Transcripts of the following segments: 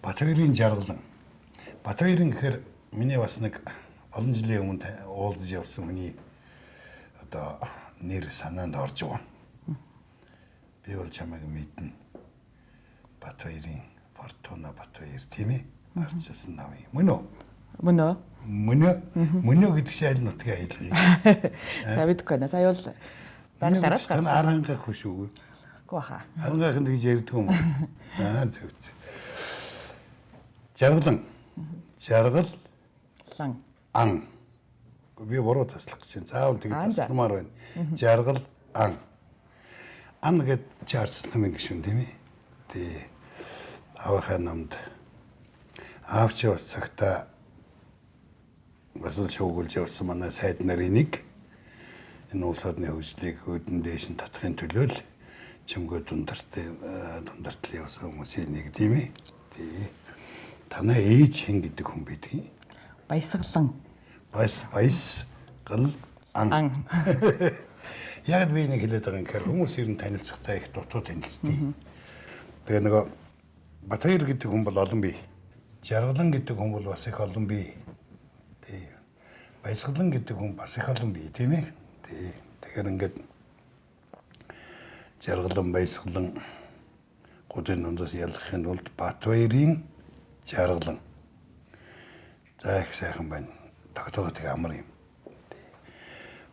Батбаярын жаргалан. Батбаярын гэхээр миний бас нэг олон жилийн өмнө уулзаж явсан хүний одоо нэр санаанд орж байгаа. Би бол чамайг мэднэ. Батбаярын Фортуна Батбаяр тийм ээ. Арчсан навын. Мөн гэдэг чинь аль нутгийн аялал. За мэдгүй нэ. Сая бол баналаараа тань арангаа хөшөө. Гүү хаа. Арангаахын гэж ярьдаг юм. Зөв. Жаргал ан. Би буруу таслах гэж байна. Заавал тэгж тасламаар байна. Жаргал ан. Ан гэд чаарсан юм гişүн тийм ээ. Тий. Авахаа намд аавч бас цагта бас л шуугуулж явсан манай сайд нарын нэг энэ улс орны хөгжлийг хөдөн дээш нь татахын төлөө л чимгөө дундартлын явсан хүмүүсийн нэг тийм ээ. Тий. Танай ээж хэн гэдэг хүн бидгийг? Баясгалан. Баясгал ан. Яг би нэг хэлээд байгаа юм гэхээр хүмүүс ер нь танилцахтаа их дутуу танилцдаг. Тэгээ нөгөө Батбаяр гэдэг хүн бол олон бий. Жаргалан гэдэг хүн бол бас их олон бий. Тий. Баясгалан гэдэг хүн бас их олон бий, тийм ээ. Тий. Тэгэхээр ингээд жаргалан баясгалан гудын дундаас ялгахын тулд Батбаярын жаргалан. За их сайхан байна. Тогтоогод их амар юм.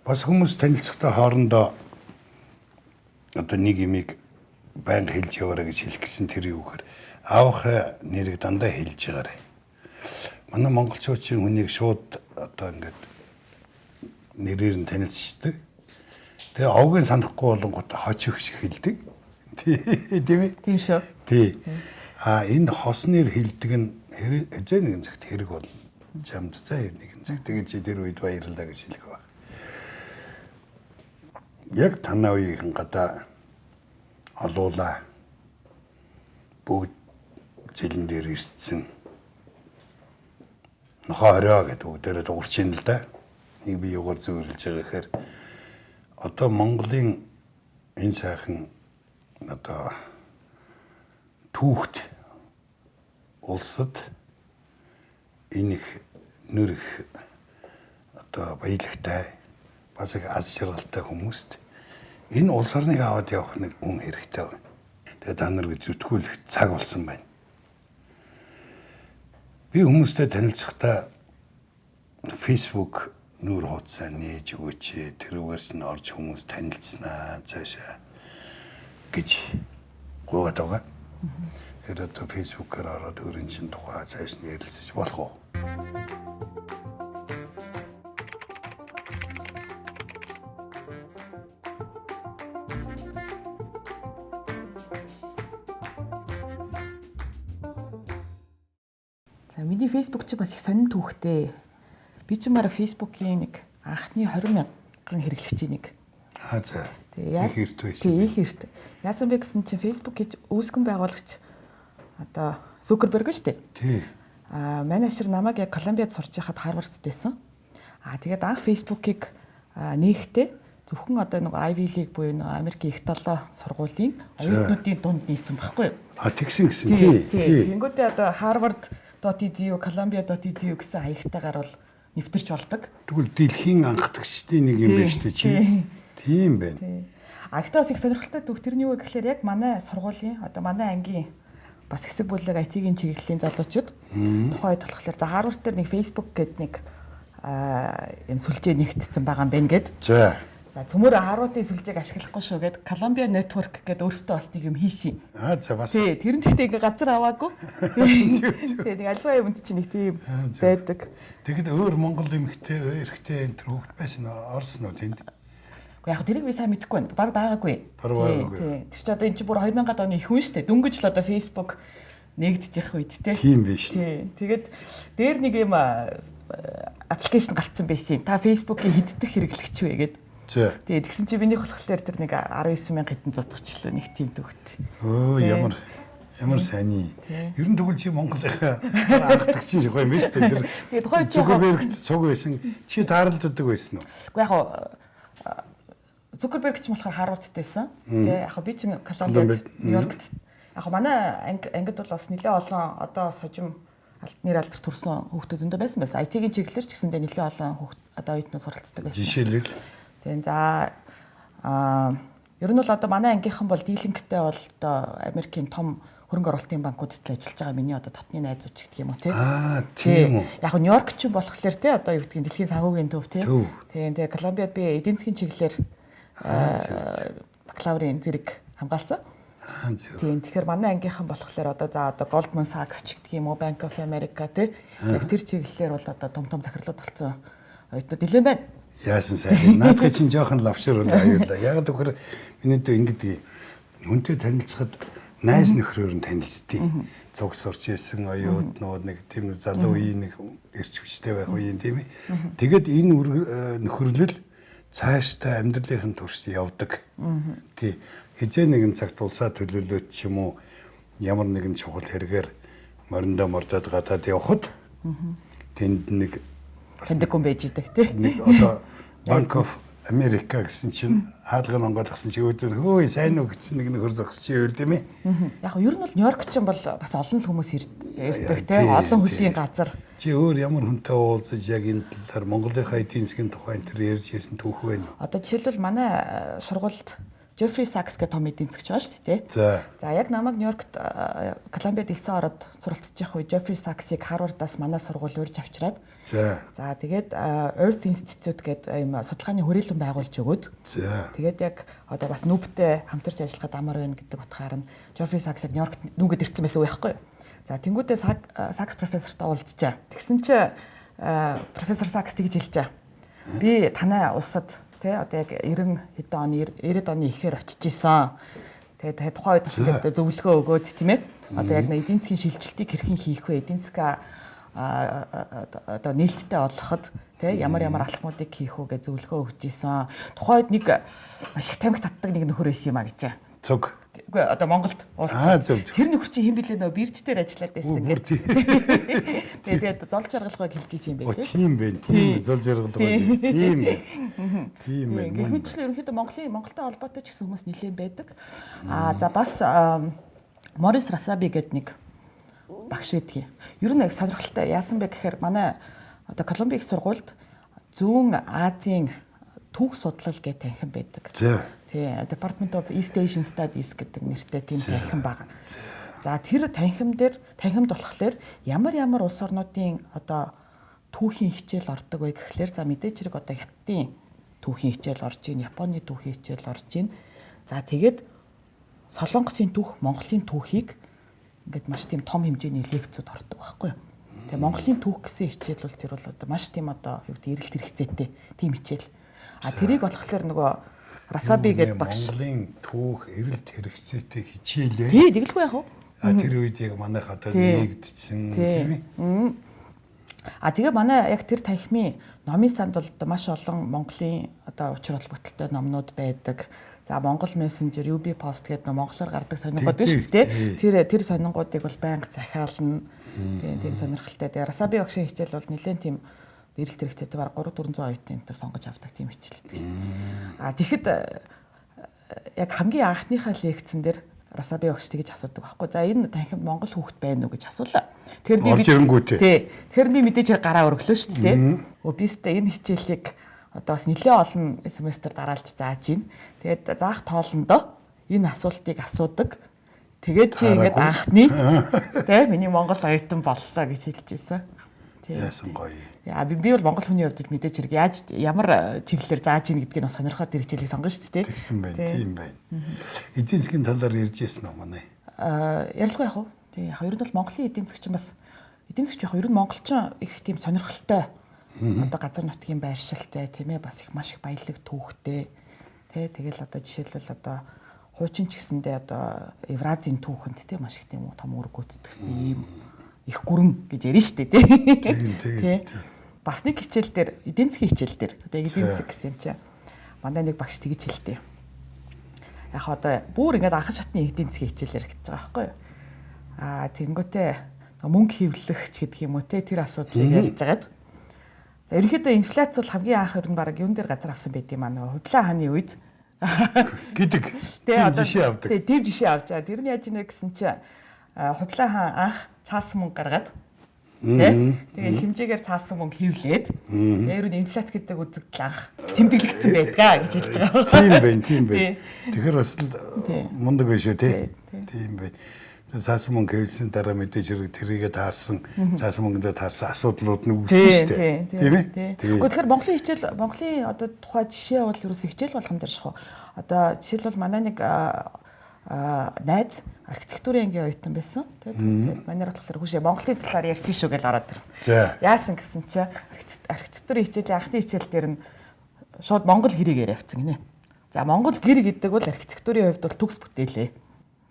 Бас хүмүүс танилцахтаа хоорондоо одоо нэг юмыг байнга хэлж яваарай гэж хэлэх гэсэн тэр юу гэхээр аавах нэрийг дандаа хэлж байгаарай. Манай монголчуудын хүнийг шууд одоо ингээд нэрээр нь танилцдаг. Тэгээ овгийн санахгүй болонгот хож өгш хэлдэг. Тийм ээ? Тийм шүү. Тий. Энэ хос нэр хэлдэг нь хэзээ нэгэн цагт хэрэг болно. Чамд заа нэгэн цаг тэгээд чи тэр үед баярлалаа гэж хэлэх баг. Яг танаа үеийн гадаа олуула бүгд жилэн дээр ирсэн. Нохоо орой гэдэг үгдээрээ дуурчин л да. Нэг би юугаар зөвөрлөж байгаа гэхээр одоо Монголын энэ сайхан одоо түүхт улсад энэ их нэр их одоо баялагтай бас их аз жаргалтай хүмүүст энэ улс орныг аваад явах нэг хүн хэрэгтэй байна. Тэгээ та нар зүтгүүлэх цаг болсон байна. Би хүмүүстэй танилцахдаа Facebook нүүр хуудасаа нээж өгөөч. Тэрүүгээрс нь орж хүмүүс танилцсанаа цаашаа гэж гуйгаад байгаа. Тэгэхээр одоо Facebook-аар ороод өөрийн чинь тухай цааш нь ярилцаж болох уу? За миний Facebook чи бас их сонин түүхтэй. Би ч мараа Facebook-ийн нэг анхны 20,000 хэрэглэгчийн нэг. За. Их эрт. Яасан бэ гэсэн чинь Facebook гэж үүсгэн байгуулагч одоо Zuckerberg шүү дээ. Тий. Манай ашир намайг яг Колумбиад сурч байхад Harvard-д байсан. Тэгээд анх Facebook-ийг нээхдээ зөвхөн одоо нэг Ivy League буюу нэг Америкийн их 7 сургуулийн оюутнуудын дунд нийсэн баггүй юу? Тэгсэн гэсэн тий. Тэнгүүтээ одоо Harvard.edu, Columbia.edu гэсэн хаягтайгаар бол нэвтэрч болдог. Тэгвэл дэлхийн анхдагчдын нэг юм байна шүү дээ чи. Тийм байна. Агтаас их сонирхолтой түүх тэрний юу гэхээр яг манай сургуулийн одоо манай ангийн бас хэсэг бүлэг IT-ийн чиглэлийн залуучууд тухайн үед болохоор за Harvard дээр нэг Facebook гэдэг нэг юм сүлжээ нэгтсэн байгаа юм байна гэд. За цөмөр Harvard-ийн сүлжээг ашиглахгүй шүү гэд Columbia Network гэдэг өөртөө бас нэг юм хийсэн. За бас. Тий, тэр нь гэхдээ ингээ газар аваагүй. Тий, нэг альва юмд чинь нэг тийм байдаг. Тэгэхэд өөр Монгол эмэгтэй эрэгтэй энэ төр хөвгт байсан орсон уу тэнд? Гэхдээ яг тэрийг би сайн мэдэхгүй байна. Баг байгаагүй. Тий. Тэр чи одоо энэ чи бүр 2000-ад оны их хүн шүү дээ. Дөнгөж л одоо Facebook нэгдэж явах үед те. Тийм биш. Тий. Тэгээд дээр нэг юм аппликейшн гарцсан байсан. Та Facebook-ийн хэддэх хэрэглэгч вэ гэд. Тэгээд тэгсэн чи минийх болохоор тэр нэг 19,000 хэдэн зутгачлаа нэг тийм төгт. Ямар сайн. Ер нь тэгвэл чи Монголынхаа анхдагчийн шиг юм биш үү? Тэр Zuckerberg цуг байсан. Чи тааралддаг байсан уу? Уу яг Zuckerberg ч болохоор Harvard-д байсан. Тэгээ яг би чинь Columbia-д, Нью-Йоркт Яг манай ангид бол бас нэлээд олон одоо сожим нэр алдар төрсэн хүүхдүүд зөндөө байсан. IT-ийн чиглэлээр ч гэсэндээ нэлээд олон хүүхд одоо оюутнууд суралцдаг байсан. Жишээлбэл тийм за ер нь бол одоо манай ангийнхан бол дилингтэй бол одоо Америкийн том хөрөнгө оруулалтын банкудад ажиллаж байгаа миний одоо татны найзууч гэх юм уу тий. Тийм үү. Яг нь Нью-Йорк ч болохоор тий одоо юу гэдгийг дэлхийн санхүүгийн төв тий. Тийм тэгээ Колумбиад би эдийн засгийн чиглэлээр бакалаврын зэрэг хамгаалсан. Тийм тэгэхээр манай ангийнхан болохоор одоо Goldman Sachs ч гэдэг юм уу Bank of America тий. Яг тэр чиглэлээр бол одоо том захирлууд болсон оюутнууд нэлээд байна. Яасан сайн. Наадхи чинь жоохон лавшир бол аюулаа. Яг тэгэхээр миний дэ ингэдэг хүнтэй танилцахад найз нөхрөөр нь танилцдгийг. Цуг сурч ирсэн оюутнууд нэг тийм залуу үеийн нэг эрч хүчтэй байх үеийн тийм ээ. Тэгэд энэ нөхөрлөл цаашдаа амьдралын турш явдаг. Тий. Хизээ нэгэн цагт улсаа төлөөлөөд ч юм уу ямар нэгэн чухал хэрэгээр мориндоо мордоод гадаад явхад тэнд нэг таньдаг хүн байж идэг тий. Нэг одоо Bank of America гэсэн чинь хаалгын онгол гэсэн чи өөдөө хөөе сайн уу гэсэн нэг нөхөр зогсож ивэл тийм ээ. Яг нь ер нь бол Нью-Йорк ч юм бол бас олон хүмүүс ирдэг тий. Олон хөлийн газар. Чи өөр ямар хүнтэй уулзаж яг энэ талаар Монголынхаа эдийн засгийн тухай энэ төр ярьж ирсэн түүх байна уу? Одоо жишээлбэл манай сургуульд Jeffrey Sachs гэх том эдийн засгч байна шүү дээ. За яг намайг Нью-Йоркт Колумбиад 9 ороод суралцж явах үе Jeffrey Sachs-ыг Harvard-аас манай сургууль урьж авчираад. За тэгээд Earth Institute гэдэг юм судалгааны хүрээлэн байгуулж өгөөд. Тэгээд яг одоо бас нүүбтэй хамтарч ажиллахад амар байна гэдэг утгаар нь Jeffrey Sachs-ыг Нью-Йоркт нүгэд ирсэн байсан байхгүй юу? За тэнгуүтээ Sachs профессортай уулзчаа. Тэгсэн чинь профессор Sachs тэгж хэлжээ. Би танай улсад тэ одоо яг 90 оны ихээр очиж исэн. Тэгээд тухайн үед бас ингээд зөвлөгөө өгөөд тийм ээ. Одоо яг эдийн засгийн шилжилтийг хэрхэн хийх вэ? Эдийн засгаа одоо нээлттэй олгоход тэ ямар алхмуудыг хийх вэ гэж зөвлөгөө өгч исэн. Тухайн үед нэг маш их тамхи татдаг нэг нөхөр байсан юм а гэж. Цуг. Үгүй одоо Монголд уулзсан. Тэр нөхөр чинь хэн блэ нөө бирж дээр ажиллаад байсан гэдэг. Тэгээд зол жаргалгыг хэлж исэн юм байх тийм байх. Тийм зол жаргалгыг. Тийм байх. Тийм байх. Гэх мэтлээ ерөнхийдөө Монголтой холбоотой ч гэсэн хүмүүс нэлээд байдаг. За бас Морис Расаби гэдэг нэг багш байдгийг. Ер нь яг сонирхолтой яасан бэ гэхээр манай одоо Колумби их сургуульд Зүүн Азийн түүх судлал гэх танхим байдаг. Тий, Department of East Asian Studies гэдэг нэртэй тийм танхим байна. За тэр танхимд болохоор ямар улс орнуудын одоо түүхийн хичээл ордог вэ гэхлээр за мэдээж хэрэг одоо Хятадын түүхийн хичээл орж ийн, Японы түүхийн хичээл орж ийн. За тэгээд Солонгосын түүх, Монголын түүхийг ингээд маш тийм том хэмжээний лекцүүд ордог байхгүй юу? Тэгээ Монголын түүх гэсэн хичээл бол тэр бол одоо маш тийм одоо юу гэдэг эрэлт хэрэгцээтэй тийм хичээл. Тэрийг болохоор нөгөө Расаби гэдэг багш Монголын түүх эрэлт хэрэгцээтэй хичээлээ. Тий, тэгэлгүй яах вэ? Тэр үед яг манайх одоо нэгдсэн тийм ээ. Тэгээ манай яг тэр танхимын номын санд бол маш олон Монголын одоо учир холбогдолтой номнууд байдаг. За Монгол Messenger, UB Post гэдэг монголоор гардаг сонингууд байна шүү дээ. Тэр сонингуудыг бол байнга захиална. Тийм сонирхолтой. Тэгээ Расаби багшийн хичээл бол нэлээд тийм эрэлт хэрэгцээтэй баг 300-400 оюутан энэ төр сонгож авдаг тийм хичээлүүд гэсэн. Тэгэхэд яг хамгийн анхныхаа лекцэн дээр Расаби багш тэгж асуудаг байхгүй. За энэ танхимд Монгол хүүхэд байна уу гэж асуулаа. Тэгэхээр би мэдээж гараа өргөлөө шүү дээ. Би өстэй энэ хичээлийг одоо бас нэлээд олон семестр дараалж зааж гин. Тэгээд заах тоолондоо энэ асуултыг асуудаг. Тэгээд чи ингээд анхны тий миний Монгол оюутан боллоо гэж хэлж ирсэн. Яасан гоё. Би бол Монгол хүний хувьд мэдээж хэрэг яаж ямар чиглэлээр зааж ийн гэдгийг сонирхоод тэр хичээлийг сонгоно шүү дээ. Тэгсэн байна. Тийм байна. Эдийн засгийн талаар ярьж ирсэн юм манай. Ярилгүй яах вэ? Тийм яг ер нь бол Монголын эдийн засгч бас эдийн засгч яг ер нь монголчин их тийм сонирхолтой одоо газар нутгийн байршилтай тийм ээ бас их маш их баялаг түүхтэй. Тэгэл одоо жишээлбэл одоо хуучин ч гэсэндээ одоо Евразийн түүхэнд тийм маш их тийм том үүрэг гүйцэтгэсэн юм их гүрэн гэж ярина шүү дээ тий. Бас нэг хичээл дээр эдийн засгийн хичээл дээр одоо эдийн засаг гэсэн юм чинь манай нэг багш тэгж хэлдэг. Яг одоо бүр ингээд анхан шатны эдийн засгийн хичээлээр гэж байгаа байхгүй юу? Тэнгүүтээ мөнгө хэвлэх ч гэдэг юм уу те тэр асуудлыг ярьж байгаад. За ерөнхийдөө инфляц бол хамгийн анх ер нь баг юун дээр газар авсан байт юм аа нөгөө хувьдлаа хааны үед гэдэг. Тэгээ Жишээ авдаг. Тэгээ тийм жишээ авч байгаа. Тэр нь яаж ийнэ гэсэн чинь хувлаа хаан анх цаасан мөнгө гаргаад тэгээ хэмжээгээр цаасан мөнгө хевлээд дээр нь инфляц гэдэг үзэгдэл анх тэмдэглэгдсэн байдгаа гэж хэлж байгаа. Тийм байна. Тэгэхээр бас мундаг биш үү тий. Тийм байна. Цаасан мөнгө хэвлсэн дараа мэдээж хэрэг тэрийгэ таарсан цаасан мөнгөндөө таарсан асуудлууд нь үүснэ шүү дээ. Тийм ээ. Тэгэхээр Монголын одоо тухай жишээ бол ерөөсөө хичээл болгон дээр шахав. Одоо жишээлбэл манай нэг найз архитектурын ангийн оюутан байсан. Тэгээд манайр болохоор хүүшээ Монголын талаар ярьсан шүү гэж ороод ирнэ. Яасан гэсэн чи архитектурын хичээлийн анхны хичээл дээр нь шууд монгол гэрээр явцсан гинэ. За монгол гэр гэдэг бол архитектурын хувьд бол төгс бүтээлээ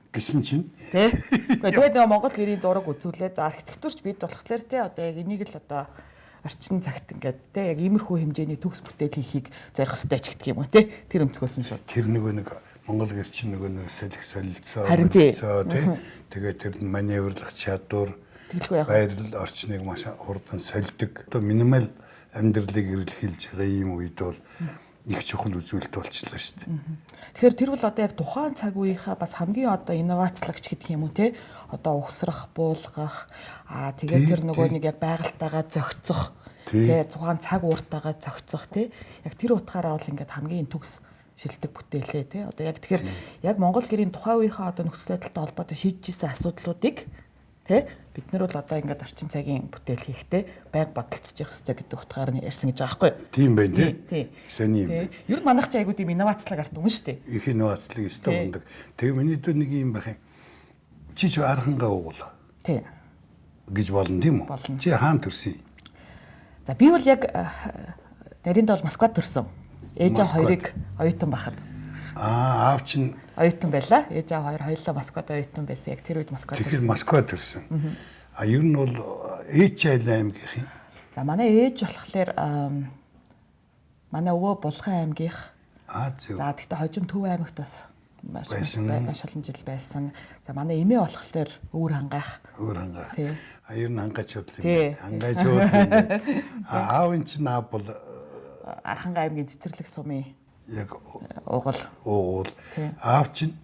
гэсэн чинь тий. Тэгээд нөгөө монгол гэрийн зураг үзүүлээ. За архитектурч бид болохоор тий одоо яг энийг л одоо орчин цагт ингээд тий яг иймэрхүү хэмжээний төгс бүтээл хийхийг зорих хэрэгтэй ч гэдэг юм уу тий. Тэр өнцгөөс нь шууд. Тэр нөгөө нэг монгол гэр чинь нөгөө нэг солилцоо тий. Тэгээд тэр маневрлах чадвар байрал орчныг маш хурдан сольдог. Одоо минимал амьдралыг эрэлхийлж байгаа ийм үед бол их чухал үзүүлэлт болчихлоо шүү дээ. Тэгэхээр тэр бол одоо яг тухайн цаг үеийнхаа бас хамгийн одоо инновацлагч гэдэг юм уу те одоо угсрах, буулгах тэгээд тэр нөгөө нэг яг байгальтайгаа зохицох тэгээ тухайн цаг ууртайгаа зохицох те яг тэр утгаараа бол ингээд хамгийн төгс шилдэг бүтээлээ те одоо яг тэгэхээр яг Монгол гэрийн тухайн үеийнхаа одоо нөхцөл байдалтай холбоотой шийдэж ирсэн асуудлуудыг тэ бид нар бол одоо ингээд орчин цагийн бүтээл хийхдээ байнга бодолцож явах хэрэгтэй гэдэг утгаар нь ярьсан гэж байгаа байхгүй юу? Тийм байна тий. Сони юм. Ер нь манайх ч айгуу тийм инновацлаг ард юм шүү дээ. Их инновацлаг өстой ундаг. Тэгээ миний дүү нэг юм байх юм. Чи ч архангаа угуул. Тий. гэж болно тийм үү? Чи хаана төрсөн? За би бол яг нарийнда бол Москвад төрсөн. Ээж аав хоёрыг оюутан байхад. Аав чинь оюутан байлаа. Ээж аав хоёр хоёулаа Москвад оюутан байсан. Яг тэр үед Москвад төрсөн. Тэгэхээр Москвад төрсөн. Ер нь бол ээж айлын аймгийнх юм. За манай ээж болохоор манай өвөө Булган аймгийнх. За тэгтээ хожим Төв аймагт бас маш олон жил байсан. За манай эмээ болохоор Өвөр хангаах. Өвөр хангаах. Ер нь хангачуд юм байна. Хангачуд юм байна. Аавын чинь аав бол Архангай аймгийн Цэцэрлэг сумын яг угуул. Аав чинь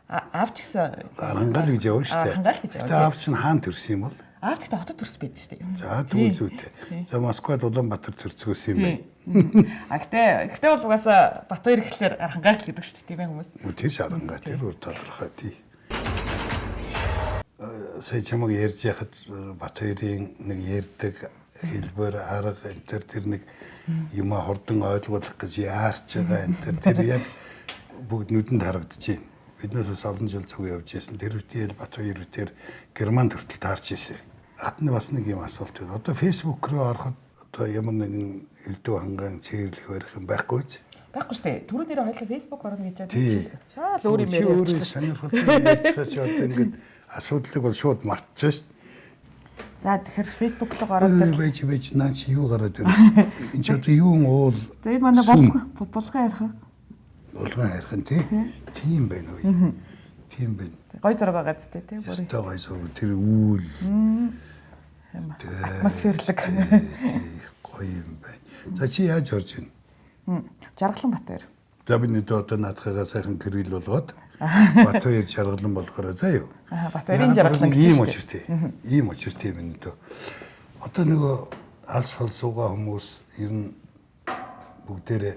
аав ч гэсэн Архангай гэж явна шүү дээ. Архангай гэж явна. Тэгээ аав чинь хаана төрсөн юм бол? Аав гэхдээ хотод төрсөн байдаг шүү дээ. За тэгвэл зүйтэй. За Москвад Улаанбаатар төрцгөөс юм байна. Гэхдээ бол угаасаа Батбаяр гэхэлэр Архангай л гэдэг шүү дээ тийм ээ хүмүүс. Тэр Архангай тэр өөр тодорхой тий. Сая чамаг ярьж яхад Батбаярын нэг ярьдаг хэлбэр арга энэ тэр нэг юм хурдан ойлгуулах гэж яарч байгаа энэ тэр яг бүгд нүдэнд харагдаж байна. Биднээс бас олон жил цуг явж байсан. Тэр үеэл Батбаяр үеэр Германд хүртэл таарч ирсэн. Хатны бас нэг юм асуулт байна. Одоо Facebook руу ороход одоо ямар нэгэн элдв хангаан цэвэрлэх барих юм байхгүй ч. Байхгүй шүү дээ. Түрүү нэрээ хоёлаа Facebook орно гэж яадаг. Шаал өөр юм ярьж байна. Сонирхолтой ярьчихсан ч одоо ингэж асуудлыг бол шууд мартчихсан шүү дээ. За тэгэхээр Facebook руу гараад тэр байж наа чи юу гараад ирв. Энд ч одоо юу уул. Тэгээд манай булган ярих. Булган ярих нь тийм байна уу? Тийм байна. Гой зураг байгаа зү тий. Бүрээ гой зураг тэр үүл. Атмосферлэг. Гой юм байна. За чи яаж орж ийн? Жаргалан Батбаяр. За би нэг одоо наадхагаа сайхан гэрэл болгоод Батбаяр жаргалан болохоор заа юу? Батбаярын жаргалан гэсэн ийм учиртай. Ийм учиртай юм нэ. Одоо нөгөө алс холсуугаа хүмүүс ер нь бүгдээрээ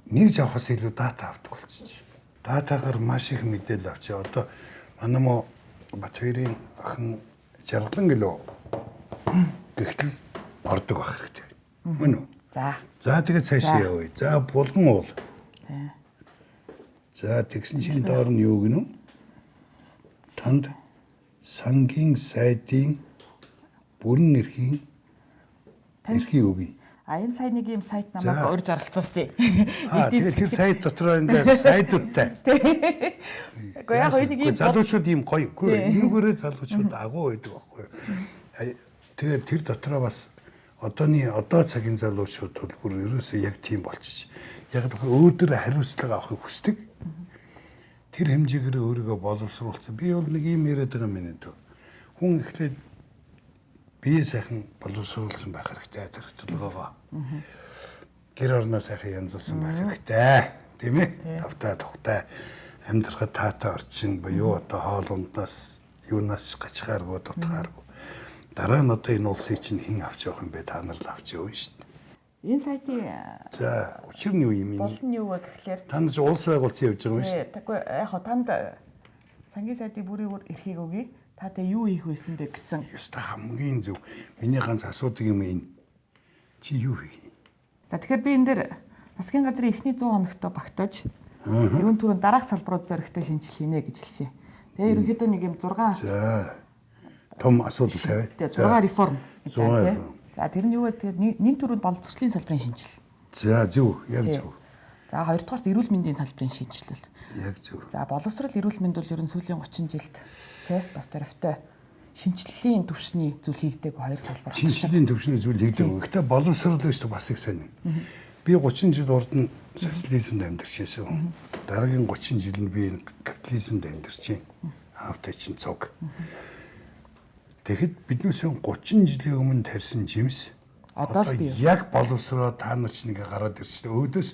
нэг авахаас илүү дата авдаг болчих. Датагаар маш их мэдээлэл авчаа. Одоо манай мо Батбаярын охин жаргалан гэлөө гэхтэл ордог байх хэрэгтэй. Мөн үү? За тэгээд цаашаа явъя. За булган уул. За тэгсэн чинь доор нь юу гэнэ? Танд сангийн сайдын бүрэн эрхийн үгүй. Энэ сайн нэг юм сайт намайг урьж оролцуулсан. Тэгээд тэр сайт дотор ингээд сайдуудтай. Гэхдээ яг нэг юм залуучууд ийм гоё. Үгүй энэгээрээ залуучууд агуу байдаг байхгүй юу? Тэгээд тэр дотроо бас одоо цагийн залуучууд бол бүр ерөөсөө яг тийм болчих. Яг өөдрөө хариуцлага авахыг хүсдэг. Тэр хэмжээгээр өөрийгөө боловсруулсан. Би бол нэг юм яриад байгаа юм нэ. Хүн ихлээр бие сайхан боловсруулсан байх хэрэгтэй. Зэрэгтэлгоогоо. Гэр орноо сайхан янзалсан байх хэрэгтэй. тийм ээ. Тавтай тухтай амьдрахад таатай орчин буюу одоо хоол унднаас юунаас гачхааргүй дутгааргүй. Дараа нь одоо энэ улсыг чинь хэн авч явах юм бэ? Та нар л авч явна шүү дээ. Энэ сайтын За учир нь юу юм бэ? бол нь юу вэ гэхлээр Та нар улс байгуулсан явж байгаа юм шүү дээ. Тэгэхгүй яг хоо танд сангийн сайдын бүрийн эрхийг өгье. Та тэ юу хийх байсан бэ гэсэн. Ёстой хамгийн зөв. Миний ганц асуудаг юм энэ. Чи юу хийх юм? За тэгэхээр би энэ дээр засгийн газрын эхний 100 хоногт багтааж юун түрүүн дараах салбарууд зоригтой шинжил хийнэ гэж хэлсэн. Тэгээ ерөнхийдөө нэг юм 6 За том асуудал тавиа. 6 реформ гэж байна тийм. реформ. За тэр нь юу вэ? Тэгээд нэн төрөнд боловсролын салбарын шинжил. За зөв, яг зөв. За хоёрдугаарт эрүүл мэндийн салбарын шинжилэл. Яг зөв. За боловсрол эрүүл мэнд бол ер нь сүүлийн 30 жилд тий бас дөрвтэй шинжиллийн түвшний зүйл хийгдэг хоёр салбар. Шинжлэлийн төвшний зүйл хийдэг. Гэхдээ боловсрол биш бас их сонин. Би 30 жил урд нь социализмд амьдарч байсан. Дараагийн 30 жил нь би капитализмд амьдарч байна. Аавтай чинь цуг. Тэгэхэд биднээс 30 жилийн өмнө тарьсан жимс Одоо л бий. яг боловсроо та нар чинь ингээ гараад ирчихсэн. Өөдөөс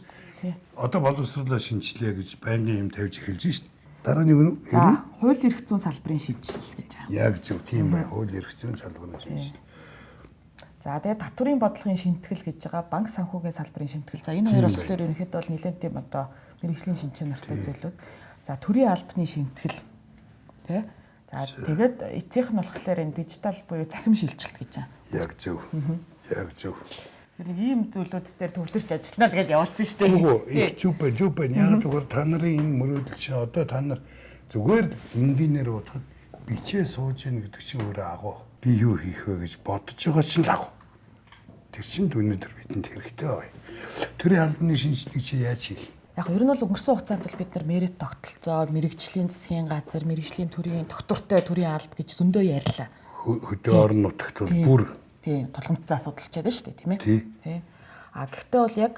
одоо боловсруулаа шинжилээ гэж байнгын юм тавьж эхэлж шít. Дараа нэг нь за хууль эрх зүйн салбарын шинжилэл гэж байна. яг зөв тийм бай. Хууль эрх зүйн салбарын шинжилэл. За тэгээд татврын бодлогын шинтгэл гэж байгаа банк санхүүгийн салбарын шинтгэл. За энэ хоёр болохоор ерөнхийдөө бол нэлээд тийм одоо мэрэгжлийн шинжээ нартай зүйлүүд. За төрийн албаны шинтгэл тий. За тэгээд эцсийнх нь болохоор энэ дижитал буюу цахим шилжилт гэж байна. Яг зөв. Яг зөв. Тэр нэг ийм зүйлүүд дээр төвлөрч ажиллана л гэж явуулсан шүү дээ. Үгүй их зүв байна. Яг зүгээр та нарын энэ мөрөөдөл чинь одоо та нар зүгээр энгийнээр бодоход бичээ сууж ийн гэдэг чинь өөрөө агуу. Би юу хийх вэ гэж бодож байгаа чинь л агуу. Тэр чинь өнөөдөр бидэнд хэрэгтэй байна. Төрийн албаны шинжилгээг чи яаж хийх? Яг ер нь бол өнгөрсөн хугацаанд бол бид нар мэрэт тогтолцоо, мэрэгжлийн засгийн газар, мэрэгжлийн төрийн доктортой төрийн алба гэж зөндөө ярьлаа. Хөдөө орон нутагт бол бүр тийм тулгымцсан асуудал болчиход байна шүү дээ, тийм ээ. тий. А гэхдээ бол яг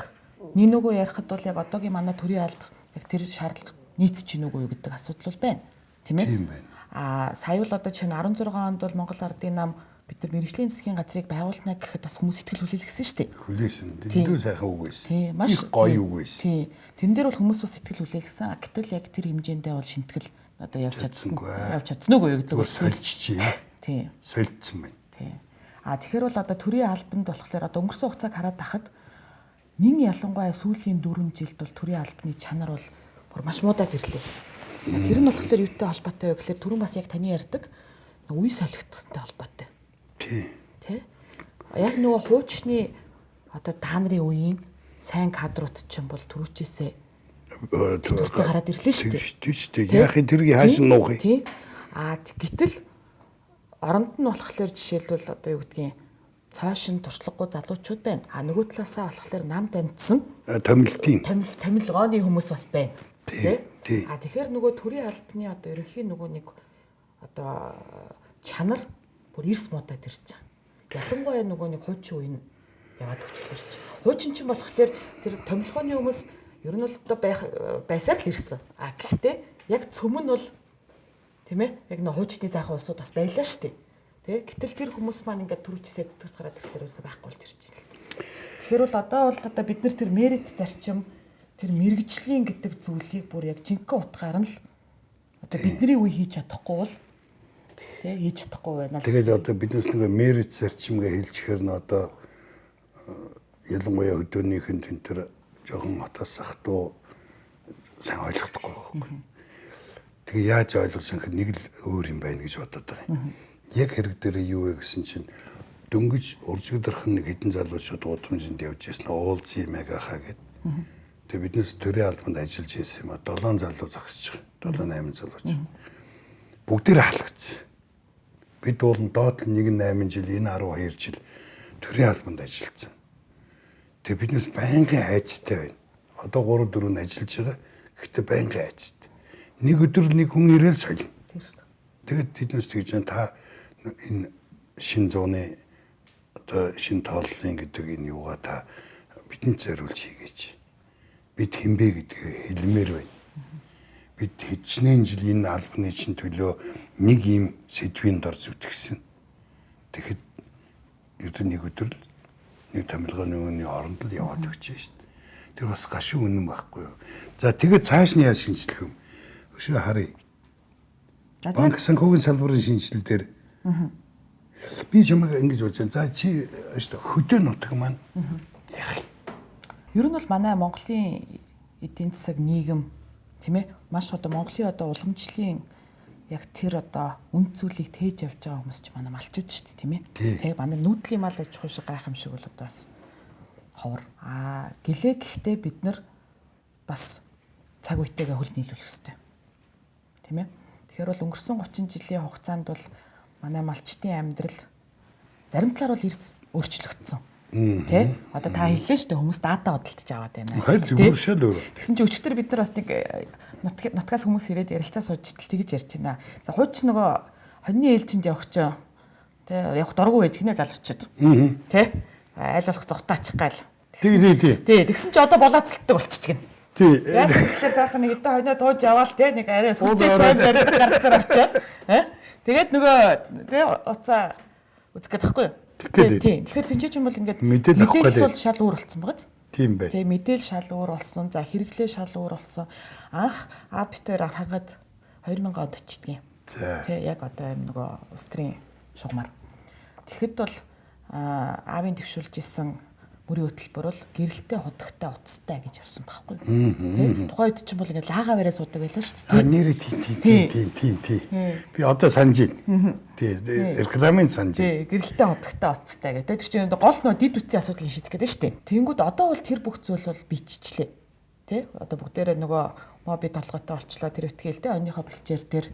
нэг нөгөө ярихад бол яг одоогийн манай төрийн алба яг тэр шаардлага нийцэж гин үгүй юу гэдэг асуудал бол байна. Тийм ээ. Тийм байна. А сая бол одоо чинь 16 онд бол Монгол Ардын нам бид нар мэрэгжлийн засгийн газрыг байгуулна гэхэд бас хүмүүс сэтгэл хүлээлгэсэн шүү дээ. Хүлээсэн. Дэндүү сайхан үг байсан. Тийм, маш гоё үг байсан. Тийм. Тэн дээр бол хүмүүс бас сэтгэл хүлээлгэсэн. Гэтэл яг тэр хэмжээндээ бол шинтгэл одоо явж чадсан уу гэдэг бол сольжчихъя. Тийм. Сольдсон байна. Тийм. А тэгэхээр бол одоо төрийн албанд болохоор одоо өнгөрсөн хугацааг хараад тахад нин ялангуяа сүүлийн 4 жилд бол төрийн албаны чанар бол бүр маш муудаад ирлээ. За тэр нь болохоор юутай холбоотой вэ гэхээр түрүүн бас яг таны ярьдаг үе солигдсонтой холбоотой. Тий. Тэ? Яг нөгөө хуучны одоо та нарын үеийн сайн кадрууд чинь бол түрүүчээсээ түрүүтэй гараад ирлээ шүү дээ. Тийм шүү дээ. Яахын тэргийг хааш нь нуухыг. Тий. А гэтэл оронд нь болохоор жишээлбэл одоо юу гэдгийг цаашин туршлагагүй залуучууд байна. А нөгөө талаасаа болохоор нам дамжсан Томилтын. томилгооны хүмүүс бас байна. Тий. А тэгэхээр нөгөө төрийн албаны одоо ерөнхий нөгөө нэг одоо чанар бүр эрс муудаад ирж байгаа. Ялангуяа нөгөө нэг хуучин үе нь яваад өчглөж чинь. Хуучин чинь болохоор тэр томилгооны хүмүүс ер нь бол одоо байсаар л ирсэн. А гэхдээ яг цөм нь бол тийм ээ яг нэг хуучны сайхан улсууд бас байлаа шүү дээ. Тэ? Гэтэл тэр хүмүүс маань ингээд түрүүчсээд төгс гараад ирэхээр үсэ байхгүй болж ирж байна л. Тэгэхээр бол одоо бид нар тэр мерит зарчим тэр мэрэгжлийн гэдэг зүйлийг бүр яг жинхэнэ утгаар нь л одоо бидний үе хийж чадахгүй бол тий хийж чадахгүй байна л. Тэгээд одоо биднээс нэг мерит зарчимгээ хэлчихээр нь одоо ялангуяа хөдөөнийхэн тентэр жоохон хотоос сахтуу сайн ойлгохдохгүй байхгүй. Тэгээ яаж ойлгож юм нэг л өөр юм байна гэж бодоод байгаа. Яг хэрэг дээр юу вэ гэсэн чинь дөнгөж уржигдэрхэн нэг хэдэн залуучууд удамжинд явж ясна уулзъя мэгахаа гэд. Тэгээ биднээс төрийн албанд ажиллаж ирсэн юм а 7 залуу зогсож байгаа. 7 8 залууч. Бүгдээрээ халагдсан. Бид бол доод нь 8 жил энэ 12 жил төрийн албанд ажилласан. Тэгээ биднээс байнгын айцтай байна. Одоо 3 4 нь ажиллаж байгаа. Гэхдээ байнгын айцтай. Нэг өдөр нэг хүн ирээл солино. Тэгээд тэднээс тэгж та энэ шин зууны одоо шин тооллын гэдэг энэ юугаа та бидэнд зориулж хийгээч. Бид хинбэ гэдгийг хэлмээр байна. Бид хэдчнээн жил энэ албаны чинь төлөө нэг ийм сэдвийн дор зүтгэсэн. Тэгэхэд ердөө нэг өдөр л нэг томилгооны өмнө оронд л яваад өгч шээ. Тэр бас гашуун үнэн байхгүй юу. За тэгээд цааш нь яаж шинжлэх юм? Өшөө харъя. Банк санхүүгийн салбарын шинжилэлээр би чамайг ингэж бодож байна. За чи хөдөө нутаг маань яах юм? Ер нь бол манай Монголын эдийн засаг нийгэм тийм ээ маш одоо Монголын одоо уламжлалын яг тэр одоо үнд цөлийг тээж явж байгаа хүмүүс ч манай малчид шүү дээ тийм ээ. Тэгээ манай нүүдлийн мал аж ахуй шиг гайхамшиг бол одоо бас ховор. Гэлээ гэхдээ бид нар бас цаг үетэйгээ хөл нийлүүлэх хэрэгтэй. Тийм ээ. Тэгэхээр бол өнгөрсөн 30 жилийн хугацаанд бол манай малчтын амьдрал зарим талаар бол эрс өөрчлөгдсөн. Тэ? Одоо та хэллээ шүү дээ хүмүүс дата бодолтож аваад байна. Хайр зүгээр шал өөр. Тэгсэн чинь өчигдөр бид нар бас нэг нутгаас хүмүүс ирээд ярилцаа сууж тэгж ярьж байна. За хууч нөгөө хоньны ээлжинд явах ч тэ явах дурггүй байж гинэ залуучууд. Тэ? Айл болох зогтаачих гал. Тий. Тэгсэн чи одоо болооцолтдог болчихгин. Тий. Яасан гэхээр сайхан нэг өдөө хойноо тууж яваал тэ нэг арай сүлжээ сайн барьдаг гарцаар очиод. Тэгээд нөгөө тэ уцаа үзэх гээд тахгүй юу? Тийм. Тэгэхээр тэнцээч юм бол ингээд мэдээлэл бол шал өөр болсон байгаа. Тийм бай. Тийм мэдээлэл шал өөр болсон. За хэрэглээ шал өөр болсон. Анх апитер хангаад 2000 онд очтгийн. Тий яг одоо юм нөгөө улс төрийн шугамар. Тэгэхэд бол аавын төвшүүлж исэн мөрийн хөтөлбөр бол гэрэлтэй худагтай уцтай гэж явсан байхгүй. Тийм. Тухайн үед чинь бол ингээд лагаа бараа суудаг байлаа шүү дээ. Нэр тийм. Би одоо санаж байна. Тий. Рекламын санаж байна. Тий. Гэрэлтэй худагтай уцтай гэдэг. Тэр чинь гол нөө дид үтсийн асуудлыг шийдэх гэдэг шүү дээ. Тэнгүүд одоо бол тэр бүх зүйл бол биччихлээ. Тий. Одоо бүгдээрээ нөгөө моби толгойтой болчлоо тэр ихтгэл дээ. Онныхоо бэлчээр тэр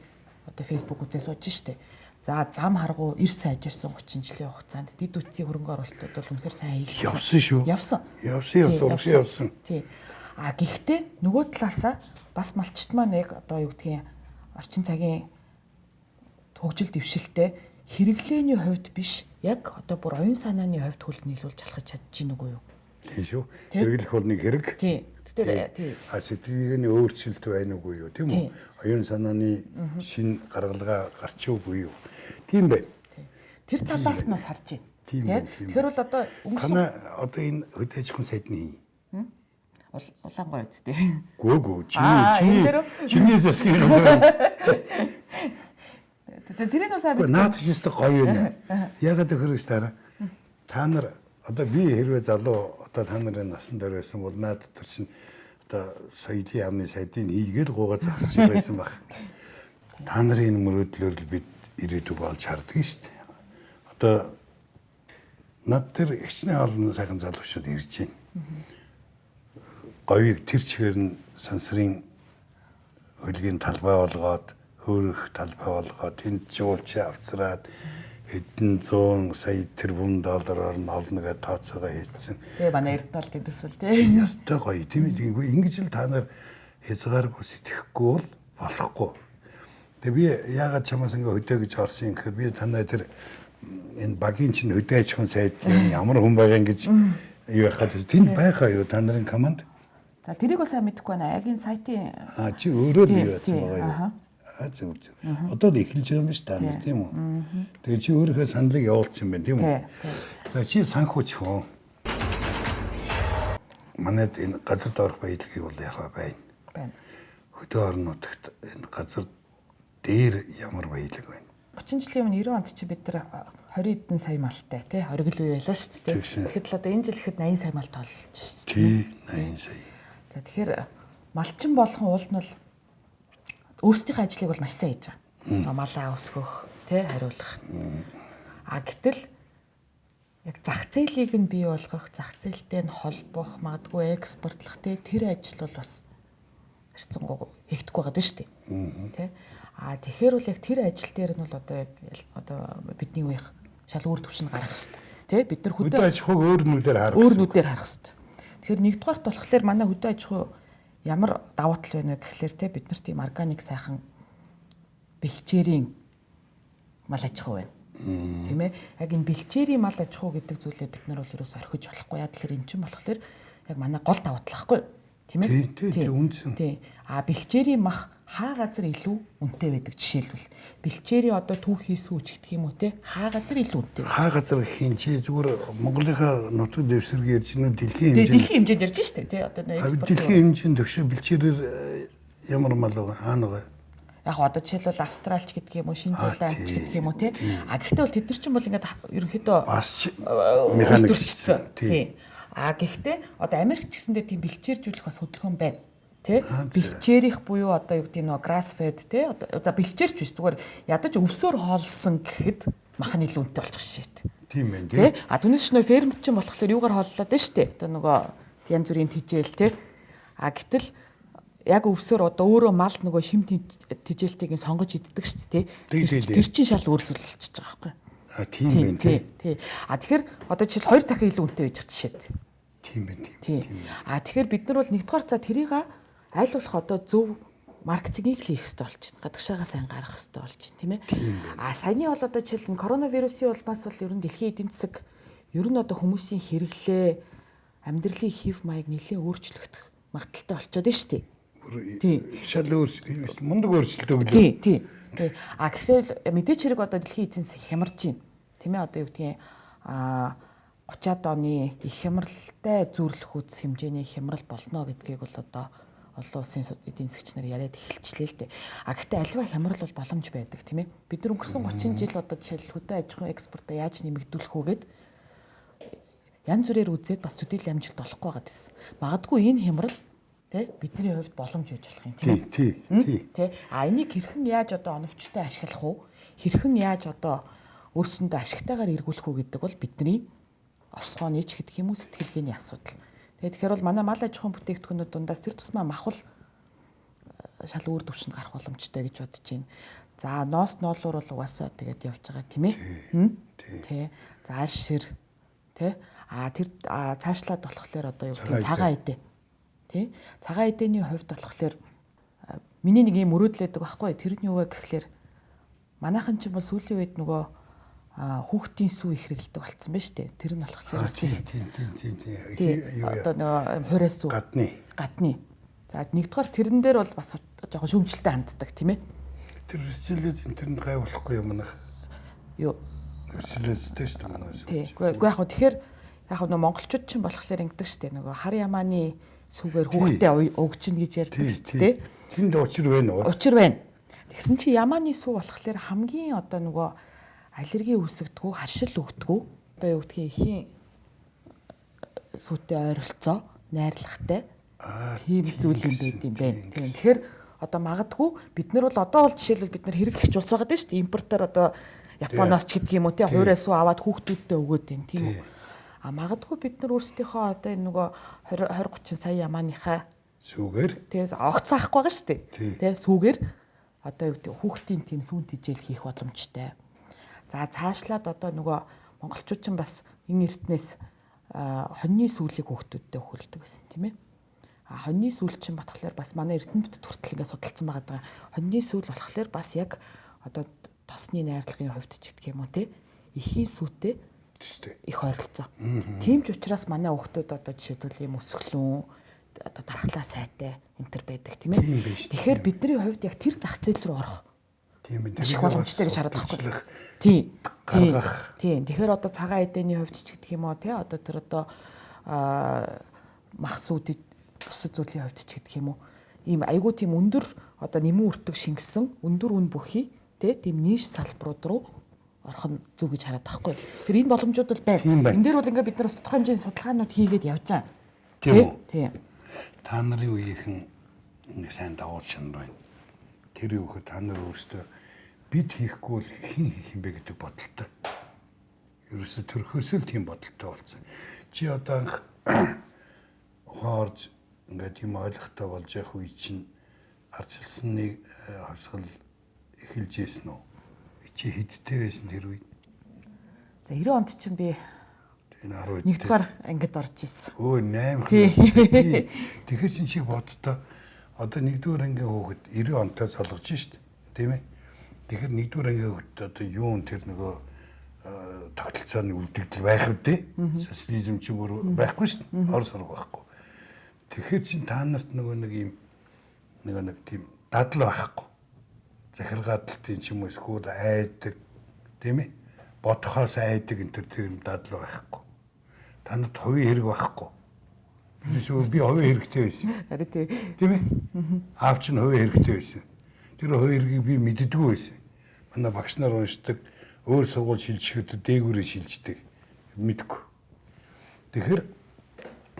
одоо Facebook үзээ сууж шүү дээ. За зам харгуу эрс сайжирсан 30 жилийн хугацаанд дид үтсийн хөрөнгө оруулалтууд бол үнэхээр сайн хийгдсэн. Явсан шүү. Явсан. Тий. Гэхдээ нөгөө талаасаа бас малчт маань яг одоо юу гэдгийг орчин цагийн хөгжил дэвшилтэй хэрэглээний хувьд биш яг одоо бүр оюун санааны хувьд хөл нийлүүлж залхаж чадчих нүггүй юу? Тийм шүү. Хэрэглэх бол нэг хэрэг. Тий. Тий. Сэтгэлгээний өөрчлөлт байна уугүй юу? Тийм үү? Оюун санааны шин гаргалгаа гарч уугүй юу? Тийм бай. Тэр талаас нь бас харж байна. Тийм. Тэгэхээр бол одоо танаа одоо энэ хөдөө аж ахуйн сайдны улаангой үсттэй. Гүү. Чиний засгийн тэрийг сайн бид наад шистэй гоё юм. Ягаад гэхээр та нар одоо би хэрвээ залуу одоо та нарын насан дээр байсан бол наад дотор чинь одоо соёлын яамны сайдыг хийгээл гуугаа зогсож байсан баг. Та нарын мөрөөдлөөр л бид ирээдүг болж харддаг шүү дээ. Одоо над тэр ихчнээ олон сайхан залуучууд ирж байна. Говийг тэр чигээр нь сансрын хөлгийн талбай болгоод хөөрөх талбай болгоод тэнд жуулч авцраад хэдэн 100 сая тэрбум доллараар нь олно гэж тооцоогоо хийсэн. Тэгээ манай Эрдэнэт төсөл тий. Ястай гоё тийм ээ. Ингэж л та нар хязгааргүй сэтгэхгүй бол болохгүй. Тэгээ би яагаад чамаас ингээ хөдөө гэж орсон юм гэхээр би танай тэр энэ багийн чинь хөдөө аж ахуйн сайд ямар хүн байгаа ингэж юу яхад тэнд байхаа юу та нарын команд. За тэрийг бол сайн мэдэхгүй байна. Агийн сайтын чи өөрөө л юу яасан байгаа юу? Зөв. Одоо л эхэлж байгаа юм биш та нар тийм үү? Тэгээ чи өөрийнхөө саналыг явуулсан юм байна тийм үү? За чи санхүүч хүн. Манайд энэ газар доорх баялагийг бол яхаа байна. Хөдөө орон нутагт энэ газар дээр ямар баялаг байна? 30 жилийн өмнө 90 онд чи бид нар 20 эдэн сая малтай тий 20 гэлөө байлаа шүү дээ. Тэгэхэд л одоо энэ жил ихэд 80 сая мал тоолж шүү дээ. Тий 80 сая. За тэгэхээр малчин болгон уул нь бол өөрсдийнхөө ажлыг бол маш сайн хийж байгаа. Малаа өсгөх тий хариулах. Гэтэл яг зах зээлийг нь бий болгох, зах зээлтэй нь холбох, магадгүй экспортлох тий тэр ажил бол бас харьцангуй хийгдэхгүй байгаа дээ шүү дээ. Тий тэгэхээр бол яг тэр ажил дээр нь бол одоо бидний үеийнх шал өөр төвшин гарах хэрэгтэй. Тэ бид нар хөдөө аж ахуйг өөр нүдээр харах. Өөр нүдээр харах хэрэгтэй. Тэгэхээр нэгдүгээрт болохоор манай хөдөө аж ахуй ямар давуу тал байна вэ гэхлээр тэ бид нарт тийм органик сайхан бэлчээрийн мал аж ахуй байна. Тийм ээ. Яг энэ бэлчээрийн мал аж ахуй гэдэг зүйлээ бид нар бол ерөөс орхиж болохгүй. Яг тэр эн чинь болохоор яг манай гол давуу тал байхгүй. Тийм ээ? Тий, үндсэн. Тий. Бэлчээрийн мах хаа газар илүү үнэтэй байдаг жишээлбэл бэлчээрийн одоо түүхий сүүч гэх юм уу те хаа газар илүү үнэтэй. Хаа газар хийн чи зүгээр Монголынхаа нутаг дэвсгэр ярьж нүү дэлхийн дэлхийн хэмжээнд ярьж штэ те одоо экспорт. Дэлхийн хэмжээнд төгшөө бэлчээрээр ямар мал байгаа хаана байгаа. Яг одоо жишээлбэл Австралч гэдэг юм уу, Шинэ Зеландч гэдэг юм уу тий. Гэхдээ бол тэд нар ч юм бол ингээд ерөнхийдөө бас механикчсэн. Тий. Гэхдээ одоо Америк ч гэсэндээ тийм бэлчээржүүлэх бас хөдөлгөөн байна. Тэ бэлчээрих буюу одоо юу гэдэг нөө grass fed те одоо за бэлчээрч биш зүгээр ядаж өвсөөр хоолсон гэхэд махны илүү үнэтэй болчих шít. Тийм байх тий. Түүнээс нөө фермч юм болохоор юугаар хооллоод байна штэ. Одоо нөгөө янз бүрийн тижэл те. Гэтэл яг өвсөөр одоо өөрөө мал нөгөө шим тижэлтийг сонгож иддэг штэ тий. Тэр чинь шал өөр зүйл болчихж байгаа байхгүй. Тийм байх тий. Тэгэхээр одоо жишээл 2 дахин илүү үнэтэй байж жишээд. Тийм байх тийм. Тэгэхээр бид нар бол нэгдүгээр за тэрийг аль болох одоо зөв маркетингийг хийх хэрэгтэй болж байна. Гадагшаагаа сайн гаргах хэрэгтэй болж байна, тийм ээ. Саяны бол одоо жишээл коронавирусын улмаас бол ер нь дэлхийн эдийн засаг ер нь одоо хүмүүсийн хэрэглээ, амьдралын хэв маяг нэлээд өөрчлөгдөх магадaltaй болчиход байна шүү дээ. Тийм. Шал мундаг өөрчлөлт өглөө. Тийм. Гэтэл мэдээч хэрэг одоо дэлхийн эдийн засаг хямарж байна. Тийм ээ одоо юу гэдгийг 30-аад оны их хямралтай зүйрлэх үс хэмжээний хямрал болно гэдгийг бол одоо олон улсын эдийн засгч нар яриад эхэлчлээ л дээ. Гэхдээ альва хямрал бол боломж байдаг тийм ээ. Бид нар өнгөрсөн 30 жил одоо жишээл хөдөө аж ахуйн экспортоо яаж нэмэгдүүлэх үү гэд янз бүрээр үзээд бас төдийлөн амжилт олохгүй байгаа гэсэн. Магадгүй энэ хямрал тий бидний хувьд боломж байж болох юм тийм ээ. Тий. Энийг хэрхэн яаж одоо оновчтой ашиглах уу? Хэрхэн яаж одоо өөрсөндөө ашигтайгаар эргүүлэх үү гэдэг бол бидний овсгооны ч гэдэг юм уу сэтгэлгээний асуудал. Тэгэхээр бол манай мал аж ахуйн бүтээгдэхүүнүүд дундаас тэр тусмаа махвал шал өөр төвшөнд гарах боломжтой гэж бодож байна. За ноос ноолуур бол угаасаа тэгээд явж байгаа тийм ээ. Тий. За арь шир тий. Тэр цаашлаад болохоор одоо юу гэдэг цагаан эдээ. Тий. Цагаан эдээний хувьд болохоор миний нэг юм өрөөдлөдөг байхгүй. Тэрний юу вэ гэхлээр манайхан ч бол сүүлийн үед нөгөө хүүхдийн сүү их хэрэгэлдэг болсон байна шүү дээ. Тэр нь болохоор бас тийм. Одоо нөгөө хураас сүү. Гадны. За нэгдүгээр тэрэн дээр бол бас жоохон шүүмжлэлтэй ханддаг тийм ээ. Тэр режилиз интернет гайвуулахгүй юм нах. Юу? Режилизтэй шүү дээ манайс. Тийм. Гэхдээ яг хөө тэгэхээр яг нөгөө монголчууд ч болохоор ингэдэг шүү дээ. Нөгөө хар ямааны сүүгээр хүүхдээ өгчнө гэж ярьдаг шүү дээ. Тэнд учир байна уу? Учир байна. Тэгсэн чи ямааны сүү болохоор хамгийн одоо нөгөө аллерги үүсгдэггүй, харшил өгдөггүй. Одоо юу гэдгийг ихийн сүйтэй ойролцоо, найрлагатай. Тийм зүйл юм байд юм байна. Тийм. Тэгэхээр одоо магадгүй бид нар бол одоо бол жишээлбэл бид нар хэрэглэгч улс байгаа дээ шүү дээ. Импортоор одоо Японоос ч гэдэг юм уу тий хуурай сүү аваад хүүхдүүдтэй өгөөд байна тийм үү. Магадгүй бид нар өөрсдийнхөө одоо энэ нөгөө 20 30 сая ямааныхаа сүүгээр тэгээс огт заахгүй байгаа шүү дээ. Тий сүүгээр одоо юу гэдэг хүүхдийн тийм сүүн тижэл хийх боломжтой. За цаашлаад одоо нөгөө монголчууд ч бас энэ эртнээс хоньны сүүлийг хүүхдүүдтэй өгүүлдэг байсан тийм ээ. Хоньны сүүл чинь батхлаар бас манай эрдэмтэд хүртэл ингээд судалсан байгаа даа. Хоньны сүүл болохоор бас яг одоо тосны найрлагын хувьд ч гэдэг юм уу те ихийн сүүтэй их ойролцоо. Тийм ч учраас манай хүүхдүүд одоо жишээлбэл юм өсгөлүүн одоо дархлаа сайтай энтер байдаг тийм ээ. Тэгэхээр бидний хувьд яг тэр зах зээл рүү орох тийм ээ. Ашиг боломжтой гэж хараад байхгүй. Тийм. Тэгэхээр одоо цагаан эдээний хувьд ч гэдэг юм уу те одоо тэр одоо мах сүүд бусад зүйлийн хувьд ч гэдэг юм уу ийм айгүй тийм өндөр одоо нэмэн үртэг шингэсэн өндөр үн бүхий те тийм нийш салбарууд руу орох нь зөв гэж хараад байхгүй. Тэр энэ боломжууд бол байна. Энэ дээр бол ингээд бид нар бас тодорхой хэмжээний судалгаанууд хийгээд явж байгаа. Тийм. Та нарын үеийнхэн нэг сайн дагуул чанар байна. Тэр юу гэхэд та нар өөрсдөө бид хийхгүй бол хэн хийх юм бэ гэдэг бодолтой. Ерөөсө төрхөөсөө л тийм бодолтой болсон. Чи одоо хоорж ингээд юм ойлгохтой болж явах үе чинь арчилсныг хавсгал эхэлж ийсэн үү? Чи хэдтэй байсан тэр үед? За 90 онд чинь би нэгдүгээр ангид орж ирсэн. 8 хоног. Тэгэхээр чинь чи боддоо одоо нэгдүгээр ангийн хүүхэд 90 онтой залгаж шít, тийм ээ? Тэгэхээр нэгдүгээр ангийн хүүхэд одоо юун тэр нөгөө тогтолцооны үлдэгдэл байх үү? Социализм ч бүр байхгүй шít. Орос орог байхгүй. Тэгэхээр чин та нарт нөгөө нэг тийм дадал байхгүй. Захиргааталтын ч юм уу эсвэл айдаг тийм ээ. Бодхоос айдаг энэ тэр юм дадал байхгүй. Танад хувийн хэрэг байхгүй. Би хувийн хэрэгтэй байсан. Харин тийм ээ. Аав чинь хувийн хэрэгтэй байсан. Тэр хувийн хэргийг би мэддэггүй байсан. Манай багш нар уншдаг, өөр сургууль шилжихэд дээгүүрээ шилждэг. Мэдгүй. Тэгэхээр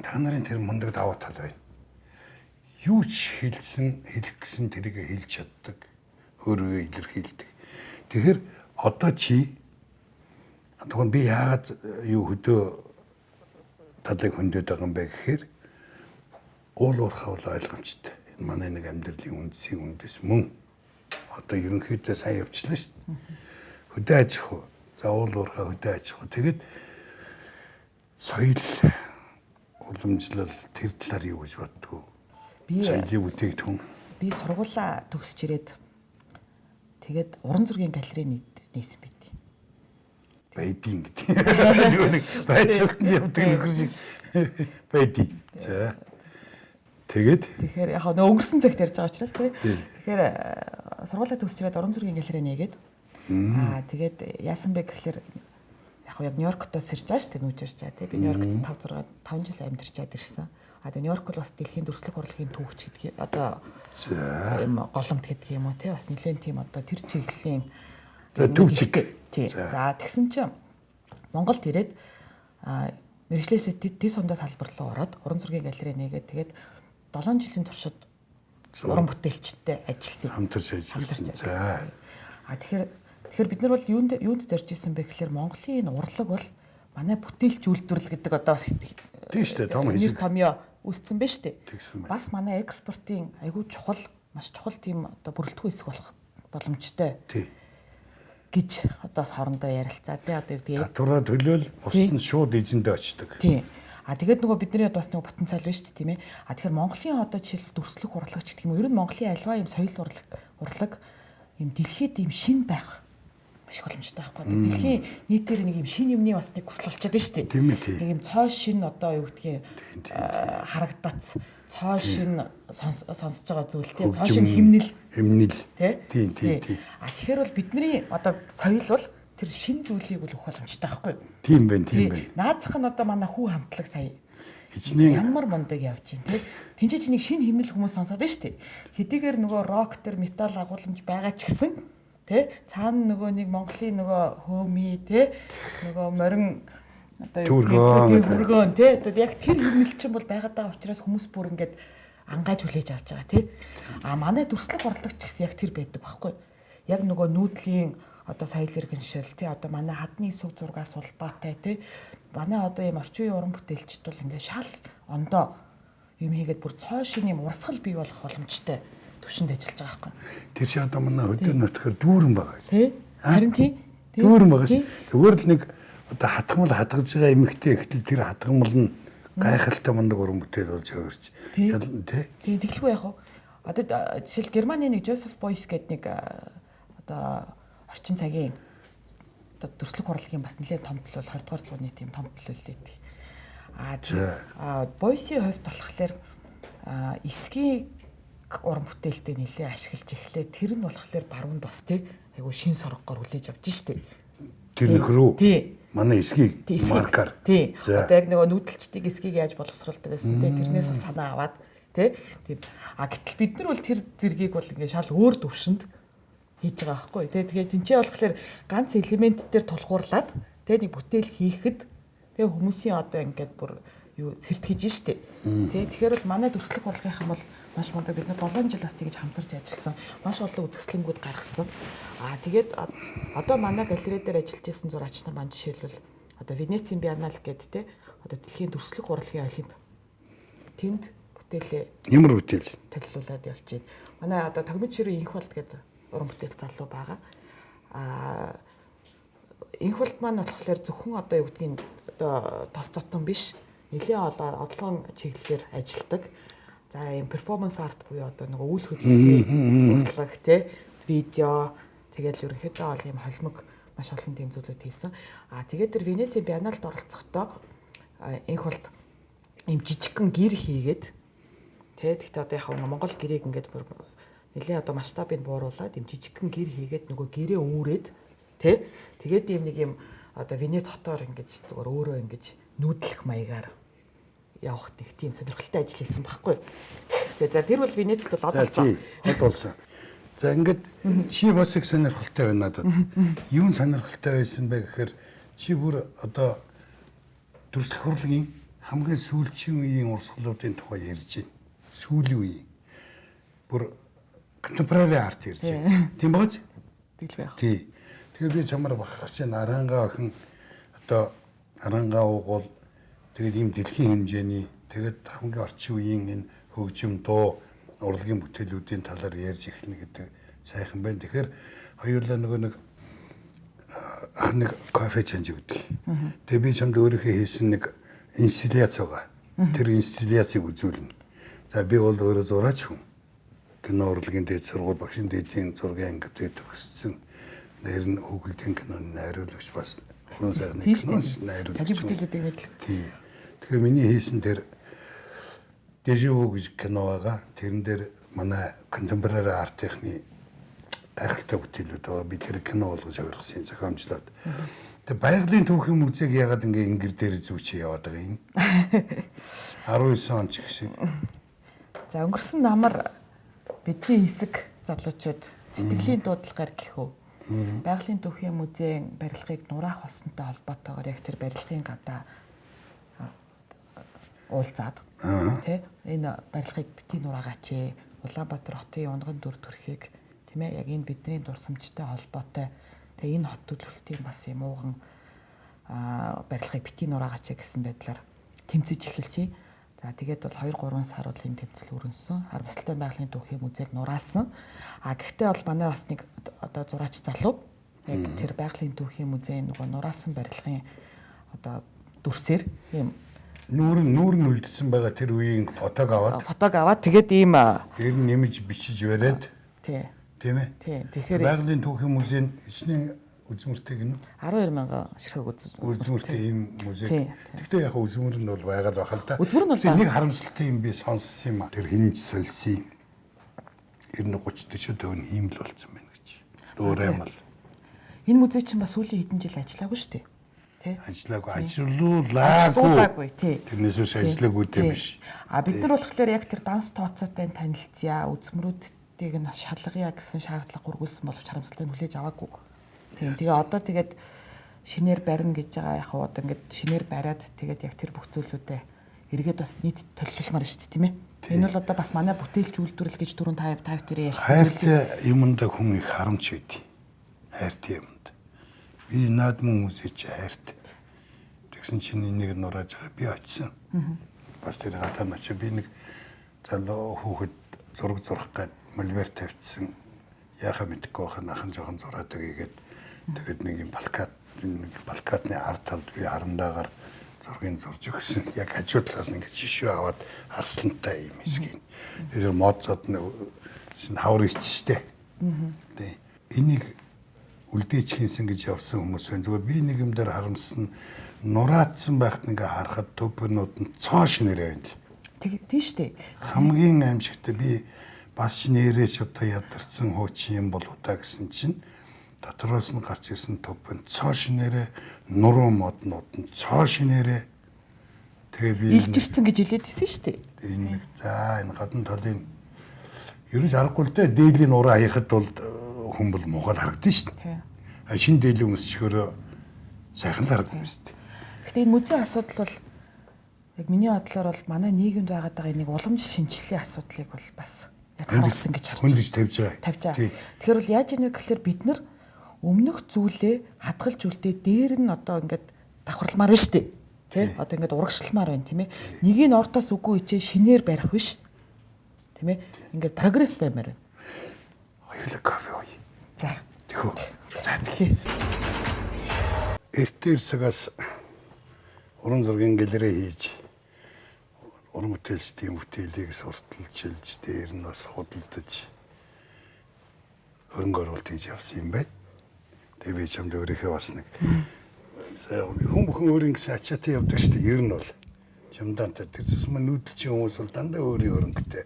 та нарын тэр мундаг даваа тал байна. Юу ч хэлэх гэсэн тэрийг хэлж чаддаг. Өөрөө илэрхийлдэг. Тэгэхээр одоо чи тухайн би яагаад юу хөдөө талыг хөндөд байгаа юм бэ гэхээр уул уурхай бол ойлгомжтой. Энэ манай нэг амьдралын үндсийн үндэс мөн. Одоо ерөнхийдөө сайн явчлаа шүү дээ. Хөдөө аж ахуй. За уул уурхай хөдөө аж ахуй. Тэгээд соёл уламжлал тэр талаар юу гэж боддгоо. Соёлын бүтээгдэхүүн. Би сургуулаа төгсөж ирээд тэгээд уран зургийн галерей нээсэн байт. Байдин гэдэг. Юу нэг байцаалтанд явдаг нөхөр шиг байдин. За. Тэгэхээр яг нөө өнгөрсөн цагт ярьж байгаа учраас тэгэхээр сургуулаа төгсөж ирээд уран зургийн галерей нээгээд тэгээд яасан бэ гэхээр яг Нью-Йорктоос ирж байгаа шүү дээ нүүж ирж байгаа. Би Нью-Йоркт 5 жил амьдарчаад ирсэн. Тэгээд Нью-Йорк бол бас дэлхийн дүрслэх урлагийн түүхч гэдэг одоо юм голомт гэдэг юм уу тий бас нэлээд тийм одоо тэр чиглэлийн төвчг. За тэгсэн чинь Монголд ирээд мэргэжлээс дэс сондоо салбар руу ороод уран зургийн галерей нээгээд тэгээд 7 жилийн туршид уран бүтээлчтэй ажилласан. Хамтарч ажилласан. За. Тэгэхээр бид нар бол юунд зорж исэн бэ гэхээр Монголын энэ урлаг бол манай бүтээлч үйлдвэрлэл гэдэг одоо бас тийм шүү дээ том хэсэг томьёо үүссэн байна шүү дээ. Тэгсэн байна. Бас манай экспортын айгүй чухал маш чухал тийм одоо бүрэлдэхүүн хэсэг болох боломжтой. Тий. гэж одоо хоорондоо ярилцаа тий одоо юу гэдэг татвараа төлөөл бусд нь шууд эзэндээ очдог. Тий. Тэгээд нөгөө бидний бас нөгөө потенциал байна шүү дээ тийм ээ. Тэгэхээр Монголын одоо жишээл дүрслэх урлагч гэх юм уу ер нь Монголын альва юм соёл урлаг юм дэлхийд юм шин байх маш их боломжтой байхгүй. Дэлхийн нийтээр нэг юм шин юмны бас нэг хүсэл болчиход байна шүү дээ. Тийм ээ. Нэг юм цоо шин одоо юу гэдгийг харагдац цоо шин сонсож байгаа зүйл тий цоо шин химнэл тий. Тэгэхээр бол бидний одоо соёл бол тэр шин зүйлийг бол өгөх боломжтой байхгүй. Тийм байна. Наазах нь одоо манай хүү хамтлаг сая хичнээн ямар мундаг явж байна тий. Тинчээч нэг шин химнэл хүмүүс сонсоод байна шүү дээ. Хэдийгээр нөгөө рок төр метал агуулмж байгаа ч гэсэн тий цаана нөгөө нэг Монголын нөгөө хөөми тий нөгөө морин одоо хөргөөн тий одоо яг тэр химнэл чинь бол байгаад байгаа учраас хүмүүс бүр ингээд ангааж хүлээж авч байгаа тий. Манай дүрслэх урлагч гэсэн яг тэр байдаг байхгүй. Яг нөгөө нүүдлийн одоо соёл иргэншил тий одоо манай хадны сүг зургаас улбаатай тий манай одоо ийм орчин үеийн уран бүтээлчд бол ингээд шал ондоо юм хийгээд бүр цоо шин юм урсгал бий болох боломжтой төвшөнд ажиллаж байгаа байхгүй. Тэр чи одоо манай хөдөө нутгаар дүүрэн байгаа шүү. Тий. Харин тий. Дүүрэн байгаа шүү. Зүгээр л нэг одоо хатгамал хатгаж байгаа эмэгтэй ихтэл тэр хатгамал нь гайхалтай мундаг уран бүтээл болж яваарч. Тий. Тэглгүй яах вэ? Одоо жишээл Германы нэг Жозеф Бойс гэдэг нэг одоо орчин цагийн одоо дүрслэх урлагийн бас нэлээд том төлөв 20 дугаар зууны тийм том төлөвлөлт. Бойсийн хувьд болохоор эсгийн уран бүтээлтэй нэлээд ашиглаж эхлээ. Тэр нь болохоор баруун тус тий айгу шин соргоор хүлээж авч штеп. Тэр нөхрөө. Тий. Манай эсгийг маркаар. Тий. Одоо яг нөгөө нүүдэлчдийг эсгийг яаж боловсруулдаг гэсэн тий тэрнээс санаа аваад тий. Тийм. Гэтэл бид нар бол тэр зэргийг бол ингээд шал өөр төвшөнд хийж байгаа байхгүй. Тэгээд тэнцээ болохоор ганц элемент дээр тулгуурлаад тэгээд нэг бүтээл хийхэд тэгээд хүмүүсийн одоо ингээд бүр юу сэртгэж штэ. Тэгэхээр бол манай дүрслэх урлагийнхан бол маш мундаг бид нар 7 жил бас тэгж хамтарч ажилласан. Маш олон үзэсгэлэнгүүд гаргасан. Тэгээд одоо манай галерей дээр ажиллаж исэн зураач нар маань жишээлбэл одоо Венецийн биенал гэдэг те одоо дэлхийн дүрслэх урлагийн олимп тэнд бүтээлээ ямар бүтээл таглуулад явж байна. Манай одоо Тогмид ширээ инх болт гэдэг уран бүтээл залуу байгаа. Инх болт маань болохоор зөвхөн одоо юу гэдгийг одоо тос цотон биш. Нэлээ одлогон чиглэлээр ажилладаг. За ийм перформанс арт буюу одоо нөгөө үйл хөдлөлийн урлаг тий видео тэгэл ерөнхийдөө бол ийм холимог маш олон тийм зүйлүүд хийсэн. Тэгээд тэр Венецийн биеналд оролцохдоо инх болт ийм жижигхэн гэр хийгээд Тэ гэхдээ одоо яхаа Монгол гэрээг ингээд нэлээ одоо масштабыг бууруулад юм жижигхэн гэр хийгээд нөгөө гэрээ үүрээд тэ тэгээд ийм нэг юм одоо Венец хотоор ингээд зүгээр өөрөө ингээд нүүдлэх маягаар явах нэг тийм сонирхолтой ажил хийсэн байхгүй. Тэгээд за тэр бол Венецд бол од болсон. За ингээд чи бас их сонирхолтой байна надад. Юу сонирхолтой байсан бэ гэхээр чи бүр одоо дүрслэх урлагийн хамгийн сүүлчийн үеийн урсгалуудын тухай ярьж байна. Сүүлийн үеийн бүр contemporary art ярьж байна. Тийм бааз? Тэгэл байх. Тий. Тэгэхээр би чамаар бахарч чинь Аранга охин одоо Аранга угуул тэгээд ийм дэлхийн хэмжээний тэгээд хамгийн орчин үеийн энэ хөгжим дуу урлагийн бүтээлүүдийн талаар ярьж эхэлнэ гэдэг сайхан байна. Тэгэхээр хоёулаа нөгөө нэг кофе чанж өгдөг. Тэгээ би чамд өөрийнхөө хийсэн нэг инсталляц байгаа. Тэр инсталляцийг үзүүлнэ. За би бол өөрөө зураач хүн. Кино урлагийн дээд сургууль багшийн дээдийн зургийн ангид төгссөн. Нэр нь хөглөлийн киноны найруулагч бас хүн сайхны киноны найруулагч. Хажи бүтээлүүдийг мэдлэг. Тий. Тэгэхээр миний хийсэн тэр Дэживу гэж кино байгаа. Тэрэн дээр манай contemporary art-ийн гайхалтай бүтээлүүд байгаа. Би тэр кино болгож ойлгосон зохиомжлоод. Тэгээ байгалийн түүхийн музейг яагаад ингээ ингэр дээр зүүчээ яваад байгаа юм. 19 он ч гэх шиг. За өнгөрсөн намар бидний хэсэг залуучууд сэтгэлийн дуудлагаар гэхүү. Байгалийн түүхийн музейн барилгыг нураах болсонтой холбоотойгоор яг тэр барилгын гадаа уулзаад тий энэ барилгыг бити нураагаач ээ. Улаанбаатар хотын унган дүр төрхийг тийм ээ яг энэ бидний дурсамжтай холбоотой тэгээ энэ хот төлөвлөлтийн бас юм ууган барилгыг бити нураагаач гэсэн байдлаар тэмцэж эхэлсэн. За тэгээд бол 2-3 сар бол энэ тэмцэл өрнөсөн. Харамсалтай байгалийн түүхийн музейг нураасан. Гэхдээ бол манай бас нэг одоо зураач залуу яг тэр байгалийн түүхийн музейн нөгөө нураасан барилгын одоо дүрсээр ийм нүүр нь үлдсэн байгаа тэр үеийн фотог аваад тэгээд ийм дээр нь нэмж бичиж бариад тийм ээ. Тэгэхээр байгалийн түүхийн музейн хичнээн үзмөртэй гинэ 12,000 ширхэг үзмөртэй ийм музей. Гэхдээ яг үзмөр нь бол байгаад байх л да. Нэг харамсалтай юм би сонссон юм а. Тэр хинж сольсон 90-30 төвн хиймэл болсон байна гэж. Өөрөө юм бол. Энэ музей чинь бас сүүлийн хэдэн жил ажиллаагүй шүү дээ. Тэ? Ажиллуулаагүй тий. Тэрнээсээс ажиллаагүй дээ биш. Бид нар болохоор яг тэр данс тооцоотой танилцъя, үзмрүүдийг нь бас шалгая гэсэн шаардлага гургуулсан боловч харамсалтай хүлээж аваагүй. Тийм. Тэгээ одоо тэгээд шинээр барина гэж байгаа яг одоо ингээд шинээр бариад тэгээд яг тэр бүх зүйлүүдэд эргээд бас нийт төлөвлөмөр шүү дээ тийм ээ. Энэ бол одоо бас манай бүтээлч үйлдвэрлэл гэж дөрөв 50 дээр ярьсан зүйл. Юмдаа хүн их харамч байдий. Хайртай юмд. Би наадмын музейч хайртай. Тэгсэн чинь энийг нурааж байгаа би очисон. Бас тэр гадаа очив би нэг залуу хүүхэд зураг зурах гээд мольбер тавьчихсан. Яхаа мэдхгүй байх нахан жоохон зураад өгийгээд тэгээд нэг юм балкатны ард талд би харандаагаар зургийг зурж өгсөн. Яг хажуу талаас нь ингэж шишүү аваад арслантай юм хэсгийг. Тэр модод нь хавар ичтэй. Тэ. Энийг үлдээчихсэн гэж явсан хүмүүс байна. Зүгээр би нэг юм дээр харамссан нураадсан байхад ингээ харахад төпөнүүд нь цоо шинээр байна л. Тийм шүү дээ. Хамгийн аимшигтай би бас шинээрээ одоо ядарсан хуучин юм болоо та гэсэн чинь дотроос нь гарч ирсэн төпөн цоо шинээрээ нуруу моднууд нь цоо шинээрээ тэгээ би илжирсэн гэж хэлээдсэн шүү дээ. Энэ энэ гадна талын ерөнж аргагүй л дээ дээлийн ураа хаяхад бол хүн бол муухай харагдана шүү дээ. Шинэ дээлийн өмсчгөөрөө сайхан л харагдана шүү дээ. Гэхдээ энэ музейн асуудал бол яг миний бодлоор бол манай нийгэмд байгаад байгаа нэг уламж шинжилгээний асуудлыг бол бас яг харуулсан гэж харж байна. Хүндж тавьж байгаа. Тэгэхээр бол яаж ийм вэ гэхээр бид нар өмнөх зүйлээ хадгалж үлдээ дээр нь одоо ингээд давхарламаар байна шүү дээ. Тэ? Одоо ингээд урагшламаар байна тийм ээ. Нэгийг нь ортоос үгүй ичээ шинээр барих биш. Тийм ээ. Ингээд прогресс баймаар байна. Хоёулаа кофе ууя. За. Тэхүү. За тэгэхээр эртээр цагаас уран зургийн галерей хийж уран бүтээлчдийн бүтээлийг сурталчилж дээр нь бас худалдаж хөрөнгө оруулалт хийж явсан юм байна. Тэгээ би чамд өөрийнхөө бас нэг хүн бүхэн өөрийн гэсэн ачаатай явдаг шүү дээ. Ер нь бол чамдантай тэр зүс мань нүүдэлчин хүмүүс бол дандаа өөрийн хөрөнгөтэй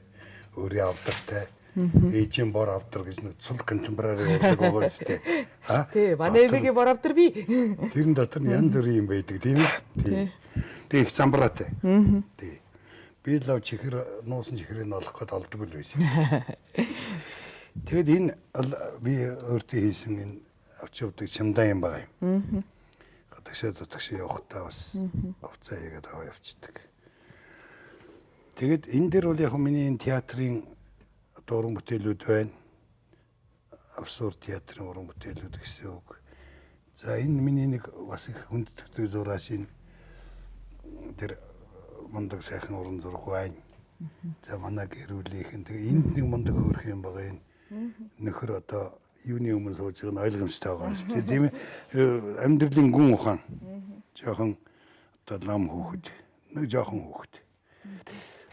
өөрийн авдартай ээжийн бор авдар гэж нэг цул контемпорари урлаг байгаа ч тийм. Тий, манай эвэгийн бор авдар би. Тэрэн дотор нь янз бүрийн юм байдаг тийм ээ. Тий. Тэг их замбраатай. Тий. Би лав чихэр нуусан чихрийг олох гээд олдог л байсан. Тэгэд энэ би өөртөө хийсэн энэ авч явдаг чамдаа юм байгаа юм. Гадагшаа явахдаа бас хувцас хийгээд аваа явчихдаг. Тэгэд энэ дээр бол яг миний энэ театрын уран бүтээлүүд байна. Абсурд театрын уран бүтээлүүд гэсэн үг. За энэ миний нэг бас их хүндэтгдэг зураач энэ тэр мундаг сайхан уран зураг байна. За манай гэрүүлийнхэн тэгээ энд нэг мундаг хөөрх юм байгаа энэ. Нөхөр одоо юуны өмнө сууж байгаа нь ойлгомжтой байгаа шүү дээ. Тийм ээ. Амьдралын гүн ухаан. Жохон одоо лам хүүхэд. Нэг жохон хүүхэд.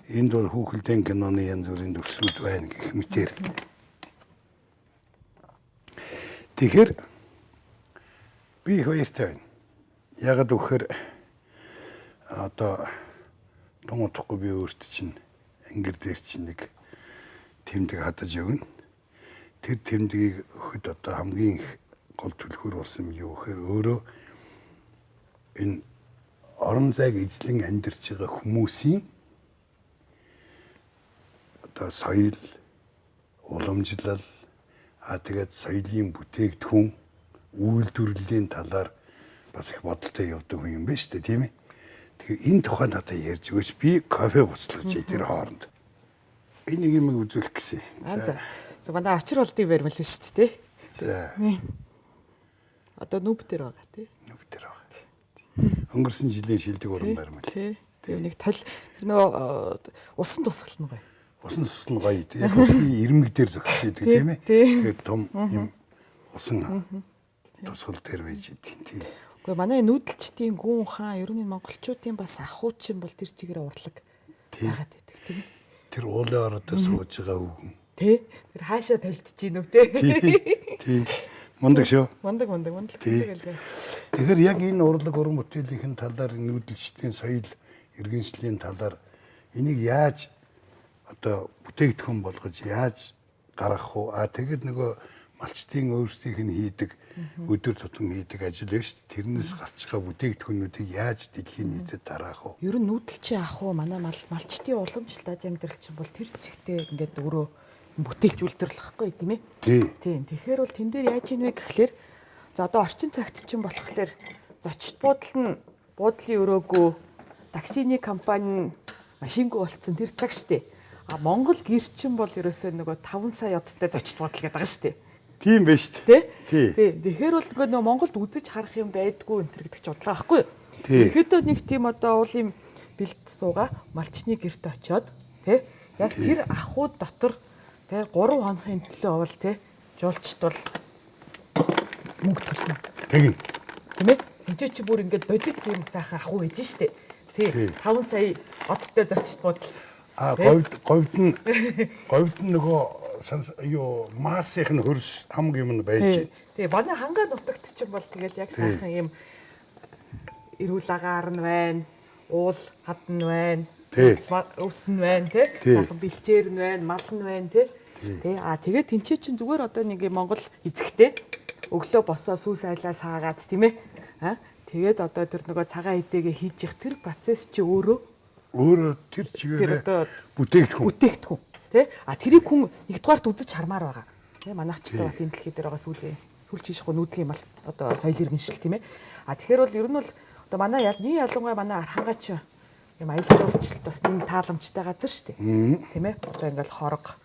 Энд бол хүүхэлдэйн киноны янз бүрийн дүрслүүд байна гэх мэтэр. Тэгэхээр би их баяртай байна. Ягаад гэвэл одоо томотохгүй би өөрт чинь ангир дээр чинь нэг тэмдэг хадаж өгнө. Тэр тэмдгийг өгөхөд одоо хамгийн их гол түлхүүр болсон юм юу гэхээр өөрөө энэ орон зайг эзлэн амьдарч байгаа хүмүүсийн одоо соёл, уламжлал, тэгээд соёлын бүтээгдэхүүн, үйлдвэрлэлийн талаар бас их бодолтой явдаг хүн юм байна шүү дээ, тийм ээ. Тэгэхээр энэ тухай надад ярьж өгөөч. Би кофе буцалгаж тэр хооронд. Энэ нэг юм үзүүлэх гэсэн. За манай очир болдгийг баримл шүү дээ, тий. За. Одоо нүб дээр байгаа, тий. Нүб дээр байгаа. Өнгөрсөн жилийн шилдэг уран баримл. Тий. Тэгээ нэг тал нөгөө усан тусгална гоё. Усан тусгал гоё. Яг усны ирмэг дээр зогсож идэг тийм ээ. Тэгэхээр том юм усан тусгал дээр байж идэг тийм. Гэхдээ манай нүүдэлчдийн гүн ухаан ер нь монголчуудын бас ахуйчин бол тэр чигээр урлаг байгаад байдаг тийм ээ. Тэр уулын ороод сууж байгаа үгэн. Тэ? Тэр хаашаа толдож гин үү те? Тийм. Мундаг шүү. Мундаг гэлгээ. Тэгэхээр яг энэ урлаг уран бүтээлийн талаар нүүдэлчдийн соёл иргэншлийн талаар энийг яаж одоо бүтээгдэхүүн болгож яаж гаргах уу? Тэгээд нөгөө малчтын өөрсдийнх нь хийдэг өдөр тутам хийдэг ажил байна шүү дээ. Тэрнээс гарч байгаа бүтээгдэхүүнүүдийг яаж дэлхийн нийтэд тараах уу? Ер нь нүүдэлчин ах уу манай малчтын уламжлалт амьдрал чинь бол тэр чигтээ ингээд өөрөө бүтээлч үйлдвэрлэхгүй тийм ээ. Тийм. Тэгэхээр бол тэн дээр яаж ийнвэ гэхлээр за одоо орчин цагт чинь болохоор зочд буудал нь буудлын өрөөгөө таксины компани машингүй болцсон тэр цаг штэ. А Монгол гэрчин бол ерөөсөө нөгөө 5 сая одтой зочд буудал гэдэг байгаа штэ. Тийм байж штэ. Тийм. Тэгэхээр бол нөгөө Монголд үзэж харах юм байдгүй энэ төр гэдэг ч бодлоо байхгүй юу? Тэгэхэд нэг тийм одоо уулын бэлд сууга малчны гэрт очиод тий яг тэр ахуйд дотор тий 3 хоногийн төлөө бол тий жуулчд бол мөнгө төлнө. Тэгнь. Тийм ээ? Энд чи бүр ингээд бодит тийм сайхан ахуй хийж штэ. Тий 5 сая одтой зочд буудалд. Говьд нь нөгөө юу Марсынх нь хөрс хамаг юм байж. Тэгээ манай хангаа нутагт чинь бол тэгэл яг сайхан юм эрүүл агаар нь байна, уул хадн байна, ус нь байна тий. Сайхан бэлчээр нь байна, мал нь байна тий. Тэгээд тэнцээ чинь зүгээр одоо нэг Монгол эзэгтэй өглөө босоо сүүс айлаа саагаад тийм ээ. Тэгээд одоо тэр нөгөө цагаан хэдээгээ хийж явах тэр процесс чи өөрөө тэр чигээр бүтээгдэхүүн тий. Тэрийг хүн нэгдүгээрт үзэж хармаар байгаа. Тий манайчтай бас энэ дэлхий дээр байгаа сүүл чийшгүй нүүдлийн мал одоо соёл иргэншил тийм ээ. Тэгэхээр бол ер нь бол одоо манай ялангуяа манай архангаач юм аялал жуулчлалт бас нэг тааламжтай газар шүү дээ. Тийм ээ. Одоо ингээл хорог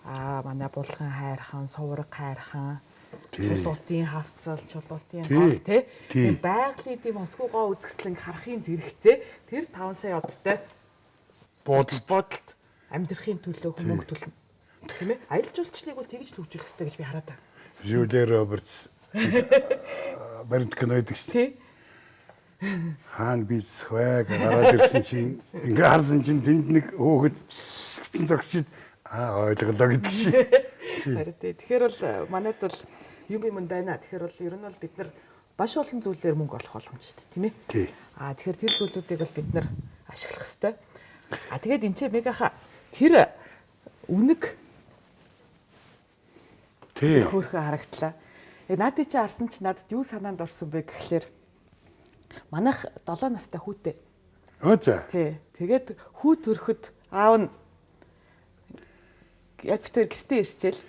манай булган хайрхан, сувраг хайрхан, чулуутын хавцал, чулуутын гол тий. Байгалийн тийм осгоогоо үзэсгэлэн харахын зэрэгцээ тэр 5 сая одтой буудалд амьдрахын төлөө мөнгө төлнө. Тийм ээ? Аялал жуулчлалыг бол тэгж л хөгжүүлэх хэрэгтэй гэж би хараад байна. Жюле Робертс баримт кино гэдэг шүү дээ. Хаан бич хвэг гараад ирсэн чинь ингээ харсан чинь тэнд нэг хөөхд зогсчихэд ойлголоо гэдэг шиг. Харин тэгэхээр бол манайд бол юм байна. Тэгэхээр бол ер нь бол бид нар баш олон зүйлээр мөнгө олох боломжтой тийм ээ. Тэгэхээр тэр зүйлүүдийг бол бид нар ашиглах хэрэгтэй. Тэгээд энэ ч мегаха тэр үнэг Тий. хөөрхөн харагдлаа. Наад чи харсан чи надад юу санаанд орсон бэ гэхлээр манайх 7 настай хүүтэй. Өө за. Тий. Тэгээд хүүт өрхөд аав нь яг битэр гэртээ ирчээл.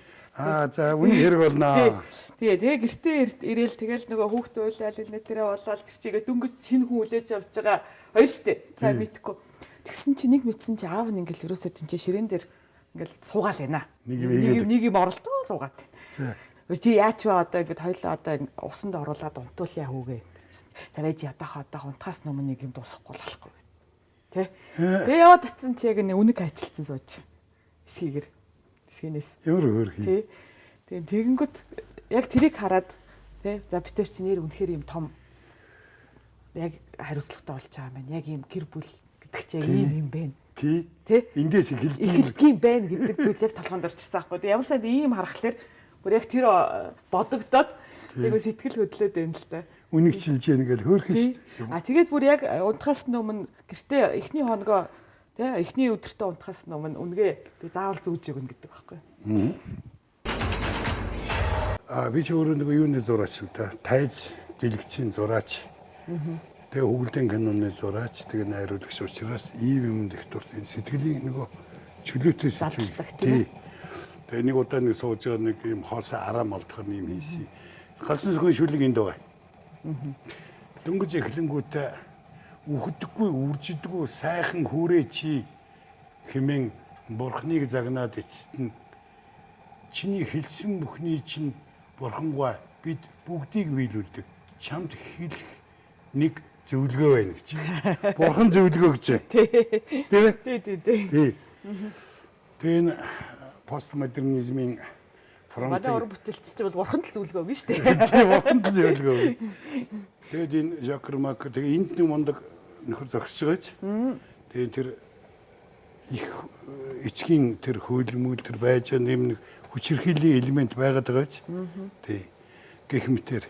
За үнэн хэрэг болноо. Тэгээ гэртээ ирээл тэгэл нөгөө хүүхд уйлал энэ тэрэ болоод тэр чигээ дөнгөж шинэ хүн үлээж авч байгаа хоёр штэ. За мэдхгүй. Тэгсэн чи нэг мэдсэн чи аав нь ингээл ерөөсөө тэнцээ ширээн дээр ингээл суугаал байна. Нэг юм оролтоо суугаад. Чи яач вэ одоо ингээд хоёлоо одоо усанд оруулаад унтуулъя хүүгээ. За байж одоохоо унтахаас өмнө нэг юм дуусахгүй болохгүй. Тэ? Тэгээ яваад очсон чи яг нэг үнэг ажилтсан сууж. Эсхийгэр. Эсхийнээс. Өөр хөрхий. Тий. Тэгээ тэгэнгүүт яг тэрийг хараад тий за битэр чи нэр үнэхээр юм том яг хариуцлагатай болж байгаа юм байна. Яг юм гэр бүл гэдэг чи яг юм байна. Тий. Тэ? Эндээс эхэлдэг байна гэдэг зүйлээр толгоонд орчихсан байхгүй. Тэгээ ямар сайн ийм харахаар бүр яг тэр бодогдоод айгу сэтгэл хөдлөөд байна л да. Үнийг чилж яах нэг л хөөрхөн шүү. Тэгээд бүр яг унтахаас өмнө гэртээ эхний хоногоо тий эхний өдөртөө унтахаас өмнө үнгээ би заавал зүүж өгнө гэдэг байхгүй. Би ч өөрөө нэг юуны зураач л да. Тайз дэлгэцийн зураач. Тэгээ хөвгөлдэн киноны зураач, тэгээ найруулагч учраас ийм юм их дуртай сэтгэлийн нөгөө чөлөөтэй сэтгэл. Тий. Тэгээ нэг удаа нэг сууж байгаа нэг юм хоосоо араа молдох юм хийсэн. Галсан зөвхөн шүлэг энд байгаа. Дөнгөж эхлэнгүүтээ үхдэггүй, үржидэггүй сайхан хүрээ чи хэмээн бурхныг загнаад эцэст нь чиний хэлсэн бүхний чинь бурхангаа бид бүгдийг биелүүлдэг. Чамд хэлэх нэг зөвлөгөө байна гэж. Бурхан зөвлөгөө гэж. Тий. Тэгээ постмодернизмын манай уран бүтээлч бол бурханд л зөвлөгөө өгнө шүү дээ. Тий, бурханд л зөвлөгөө. Тэгээд энэ Жакермак тэгээ энд нэг мундаг нөхөр зогсож байгааж. Тэгээ тэр их эцгийн тэр хөөлмөл тэр байж байгаа нэм нэг хүчирхийллийн элемент байгаад байгаач. Тий. Гэх мэтэр.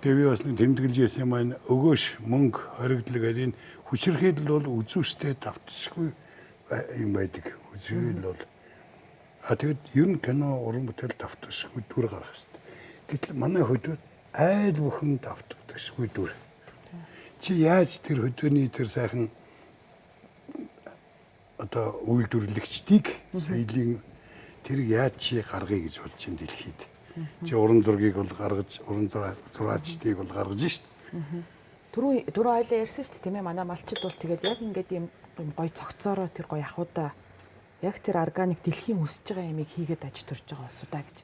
Тэгээ би бас нэг тэмдэглэж яасан юм аа өгөөш мөнгө хоригдлог гэдэг энэ хүчирхийлэл бол үзүүштэй давтчихгүй юм байдаг. Хүчирхийлэл бол тэгээд ер нь кино уран бүтээл давтчихгүй дүр гарах хэрэгтэй. Гэтэл манай хөдөөд айл бүхэн давтчихгүй дүр. Чи яаж тэр хөдөөний тэр сайхан одоо үйлдвэрлэгчдийг соёлын тэрийг яаж чи гаргая гэж болж чинь дэлхийд. Чи уран зургийг бол гаргаж, уран зураачдыг бол гаргаж шít. Түрүү ойлоо ярьсан шүү дээ тийм ээ манай малчид бол тэгээд яг ингээд юм гоё цогцоороо тэр гоё ахуудаа яг тэр органик дэлхийн өсөж байгаа ямыг хийгээд аж төрж байгаа бас удаа гэж.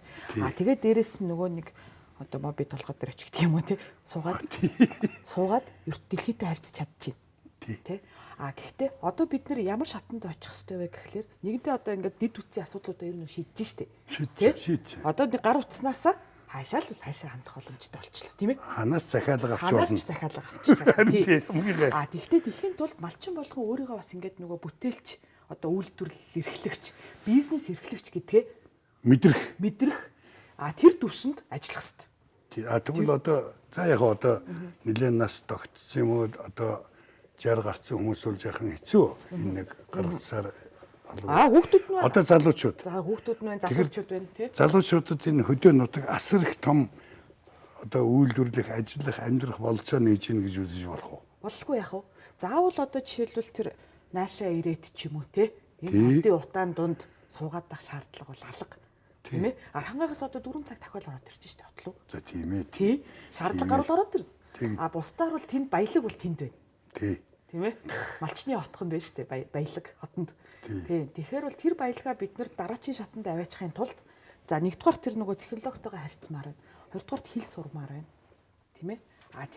Тэгээд дээрэс нь нөгөө нэг одоо моби толгой дээр очих гэдэг юм уу тий суугаад эрт дэлхийтэй харьцаж чадчих. Тий. Гэхдээ одоо бид нэр ямар шатанд очих хэвтэй вэ гэхлээр нэгэнтээ одоо ингээд дид үтсийн асуудлуудаа ер нь шийдэж штэ. Шийдэж. Одоо нэг гар утснасаа хаашаа хандах боломжтой болчихлоо тийм ээ. Ханаас захиалга авч болно. Ханаас захиалга авчих байна. Тэгэхдээ тэхийн тулд малчин болгон өөрийгөө бас ингээд нөгөө бүтээлч одоо үйлдвэрлэл эрхлэгч, бизнес эрхлэгч гэдгээ мэдрэх тэр төвшөнд ажиллах хэрэгтэй. Тэгвэл одоо за яг одоо нэлээд нас тогтсон юм уу одоо 60 гарсан хүмүүс бол яхан хэцүү энэ нэг гаргацаар хүүхдүүд нь одоо залуучууд. За хүүхдүүд нь залуучууд байна тий. Залуучуудад энэ хөдөө нутаг асар их том одоо үйлдвэрлэх, ажиллах, амьдрах болцоо нээж ийн гэж үзэж болох уу? Болохгүй яах вэ? Заавал одоо жишээлбэл тэр наашаа ирээд ч юм уу те энэ хотын утаан дунд суугаад байх шаардлага бол алга тийм ээ архангаас одоо 4 цаг дахиад ороод ирж штэ хот руу за тийм ээ тий шаардлага гарвал ороод ир бусдаар бол тэнд баялаг бол тэнд байна тий тийм ээ малчны хотхонд байна штэ баялаг хотонд тий тэгэхээр бол тэр баялагаа бид нар дараачийн шатанд аваачихын тулд за нэгдүгээр тэр нөгөө технологитойгоо харьцмаар байна хоёрдугаар хэл сурмаар байна тийм ээ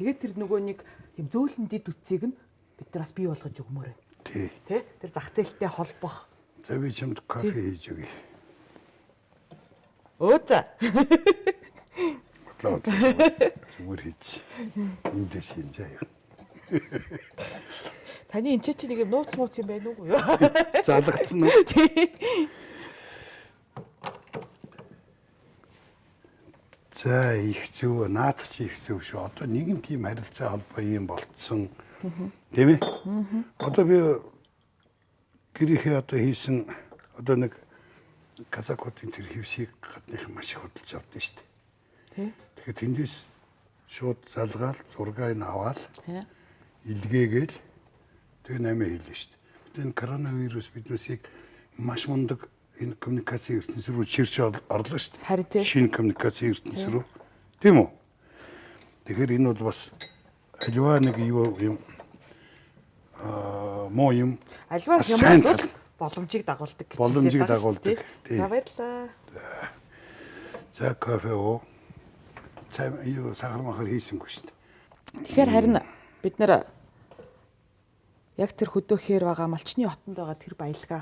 тэгээд тэр нөгөө нэг тийм зөөлөн дид үтсийг нь бид нар бас бий болгож өгмөр байна тий. Тэр зах зээлтэй холбох. За би чамд кофе хийж өгье. За. Зүгээр хийж. Энд шинжээ юу. Таны энэ чи нэг юм нууц мууц юм байна уу? Залгацсан уу? За их зөв, наадах чи их зөв шүү. Одоо нэгэн тийм харилцаа холбоо юм болцсон. Тийм ээ? Одоо би гэрийнхээ одоо хийсэн одоо нэг казакуудын тэр хевсийг гадных маш их худалдаж авдсан шүү дээ. Тий. Тэгэхээр тэндээс шууд залгаал зургийг аваад Тий. илгээгээл тэгээ намаа хийлээ шүү дээ. Энэ коронавирус биднээсийг маш мундаг энэ коммуникацийн ертөнц рүү чирч орлоо шүү дээ. Харин тий. Шинэ коммуникацийн ертөнц рүү. Тийм үү? Тэгэхээр энэ бол бас альва нэг юу юм муу юм. Альва бас юм сайн бол тал. боломжийг дагуулдаг гэж Боломжийг хэлээд байгаа шүү дагуулдаг. дээ. За баярлалаа. За кофе уу. Цай юу сахар махар хийсэнгүй шүү дээ. Тэгэхээр харин бид нэр яг тэр хөдөөхөр байгаа малчны хотонд байгаа тэр баялгаа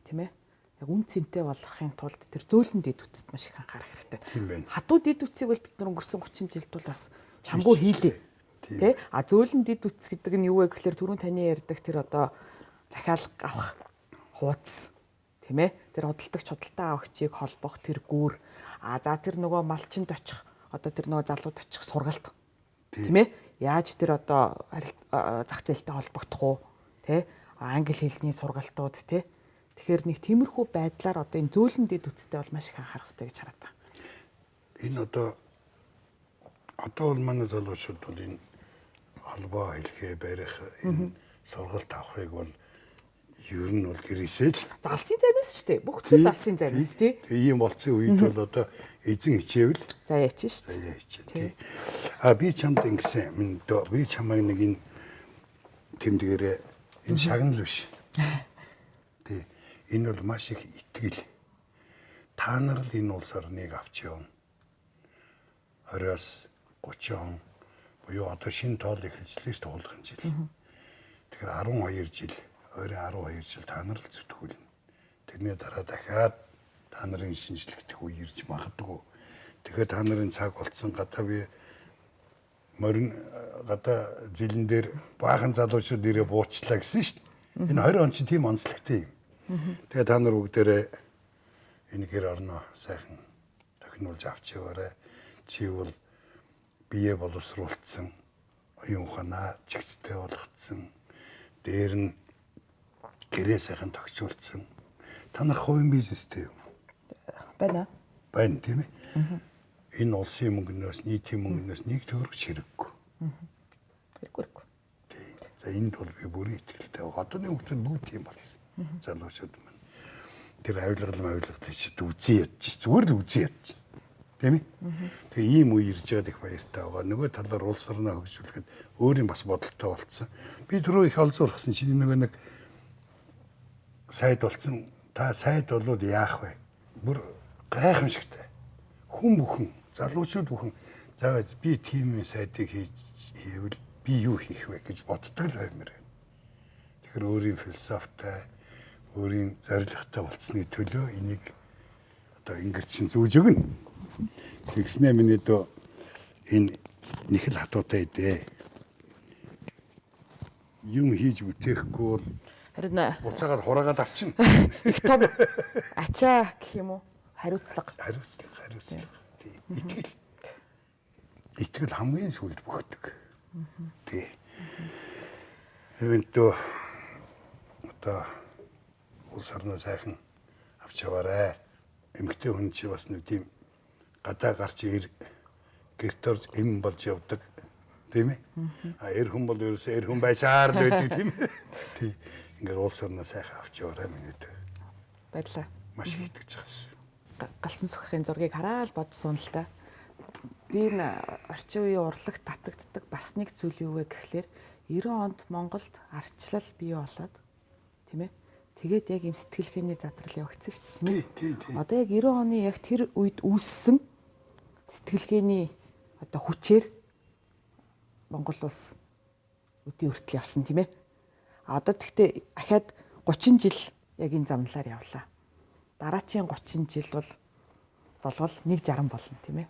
тийм ээ. Яг үн цэнтэй болгохын тулд тэр зөөлөн дэд үтцэд маш их анхаарах хэрэгтэй. Тийм байна. Хадуу дэд үтцийг бол бид нар өнгөрсөн 30 жилд бол бас чамгүй хийлээ. Тийм. Тэ? А зөөлөн дэд үтц гэдэг нь юу вэ гэхээр түрүүн таны ярьдаг тэр одоо захиалга авах хуудас тийм ээ. Тэр худалдагч худалдаа авахчийг холбох тэр гүүр. А за тэр нөгөө малчинд очих одоо тэр нөгөө залууд очих сургалт. Тийм ээ. Яаж тэр одоо зах зээлтэй холбогдох уу? Тэ? Англи хэлний сургалтууд тэ? Тэгэхээр нэг тиймэрхүү байдлаар одоо энэ зөөлөн дэд үтцтэй бол маш их анхаарах хэрэгтэй гэж хараад байна. Энэ одоо бол манай залуучууд бол энэ холбоо хэлхээ барих энэ сургалт авахыг бол ер нь бол гэрээсээ л Залсын зайнаас шүү дээ. Бүх зүйл залсын зайнаас тий. Тэгээ ийм болцсон үед бол одоо эзэн хичээвэл За яач шүү дээ. заяа хичээ тий. А би чамд ингэсэн би чамайг нэг энэ тэмдгээрээ энэ шагнал биш. Тий. Энэ бол маш их итгэл. Та нар л энэ улс орныг авч явна. 20-аас 30 он буюу одоо шинэ тоол эхэлжлээ шүү дээ хулган жил. Тэгэхээр 12 жил, ойрын 12 жил та нар л зүтгүүлнэ. Тэрний дараа дахиад та нарын шинжлэхдэх үе ирж магадгүй. Тэгэхээр та нарын цаг болцсон гадаа би морин гадаа жилэн дээр баахан залуучууд ирээ буучлаа гэсэн шүү дээ. Энэ 20 он чи тийм онцлогтой юм. Тэгээ та нар бүгдээрээ энэ гэр орноо сайхан тохинуулж авч яваарай. Чи бол бие боловсруулсан, оюун ухаанаа чигцтэй болгоцсон. Дээр нь гэрээ сайхан тогтчулсан. Та нар хувийн бизнестэй юм. Байна. Байна тийм ээ. Энэ улсын мөнгнөөс, нийтийн мөнгнөөс нэг төгрөг хэрэггүй. Хэрэггүй. Тийм. За энд бол би бүрийн итгэлтэй. Одооны хүмүүс бүгд тийм болсон. Залуучууд маань тэр авилгал хийж үзий ядчих. Зүгээр л үзий ядчих. Тийм ээ. Тэгээ ийм үе ирж байгаад их баяртай байгаа. Нөгөө талаар улс орноо хөгжүүлэхэд өөрийн бас бодолтой болцсон. Би түрүү их олзуурхсан чиний нэг сайд болцсон. Та сайд болоод яах вэ? Бүр гайхамшигтай. Хүн бүхэн, залуучууд бүхэн заавал би тийм сайдыг хийвэл би юу хийх вэ гэж боддог л баймаар байна. Тэгэхээр өөрийн философитой, өөрийн зорилготой болцсны төлөө энийг одоо ингэж чин зүүж өгнө. Тэгснэ миний дөө энэ нэг л хатуутай дээ. Юм хийж бүтээхгүй бол Харин буцаагаад хураагаад авчин. их том ачаа гэх юм уу? Хариуцлага. Хариуцлага. Тийм. Итгэл хамгийн сүүлд бөхдөг. Тий. Эвэнтөө одоо улс орноо сайхан авч яваарай. Эмэгтэй хүн чи бас нэг тийм гадаа гарч гэрт орж эм болж явдаг. Тийм ээ? А эр хүн бол ерөөсөө эр хүн байсаар л байдаг тийм ээ. Тий. Ингээд улс орноо сайхан авч яваарай минийд. Баярлалаа. Маш их итгэж байгаа шүү. Галсан сөххийн зургийг хараад бодсон л да. Би энэ орчин үеийн урлагт татагддаг бас нэг зүйл юу вэ гэхлээр 90 онд Монголд ардчлал бий болоод тийм ээ. Тэгээд яг юм сэтгэлгээний задрал явагдсан шүү дээ тийм ээ. Одоо яг 90 оны яг тэр үед үүссэн сэтгэлгээний одоо хүчээр Монгол улс өдий хүртэл явсан тийм ээ. Одоо тэгтээ ахаад 30 жил яг энэ замналаар явлаа. Дараачийн 30 жил болвол 160 болно тийм ээ.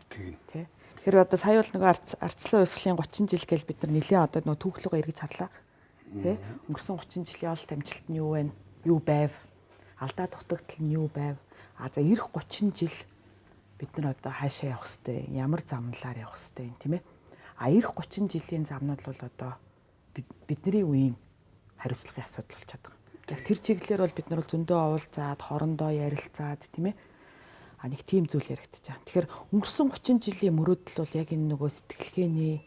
Тий. Тэгэхээр одоо сая бол нөгөө ардчилсан хувьсгалын 30 жил гэж бид нар нэлээд одоо нөгөө түүхлөгөө эргэж харлаа. Тий. Өнгөрсөн 30 жилийн ол амжилт нь юу вэ? Юу байв? Алдаа дутагдал нь юу байв? А за эх 30 жил бид нар одоо хаашаа явах хэвтэй? Ямар замналаар явах хэвтэй юм тийм ээ? А эх 30 жилийн замнууд бол одоо бидний үеийн хариуцлагын асуудал болчиход байгаа. Яг тэр чиглэлээр бол бид нар бол зөндөө уулзаад, хоорондоо ярилцаад тийм ээ. А нэг тийм зүйл яригдчих. Тэгэхээр өнгөрсөн 30 жилийн мөрөөдөл бол яг энэ нөгөө сэтгэлгээний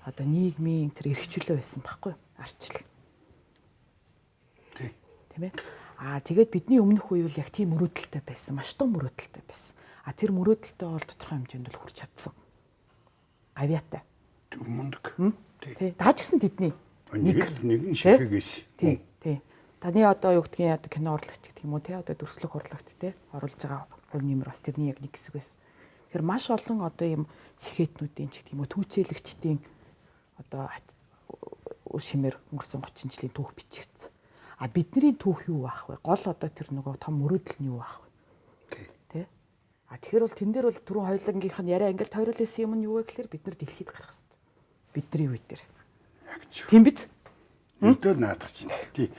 одоо нийгмийн тэр эрхчлөө байсан байхгүй юу? Арчил. Тийм ээ. Тэгээд бидний өмнөх үе бол яг тийм мөрөөдөлтэй байсан. Маш том мөрөөдөлтэй байсан. Тэр мөрөөдөлтөд бол тодорхой хэмжээнд бол хүрч чадсан. Гавьяатай. Мундаг. Тий. Дааж гисэн тэдний. Нэг нь шихээгээс. Тий. Таны одоо юу гэдгийг одоо кино урлагч гэх юм уу те одоо дүрслэх урлагт те оруулж байгаа хувь нэмэр бас тэрний яг нэг хэсэг байсан. Тэгэхээр маш олон одоо ийм сэхэтнүүдийн ч гэх юм уу түүчээлэгчдийн одоо үр шимээр өнгөрсөн 30 жилийн түүх бичигдсэн. Бидний түүх юу байх вэ? Гол одоо тэр нөгөө том мөрөөдөл нь юу байх вэ? Тэ? Тэгэхээр бол тэн дээр бол түрүүн хоёулангийнх нь яриа ингээл тойруулсан юм нь юу вэ гэхээр бид нар дэлхийд гарах хэрэгтэй. Бидний үе дээр. Тийм биз? Өдөө наадах чинь. Тий.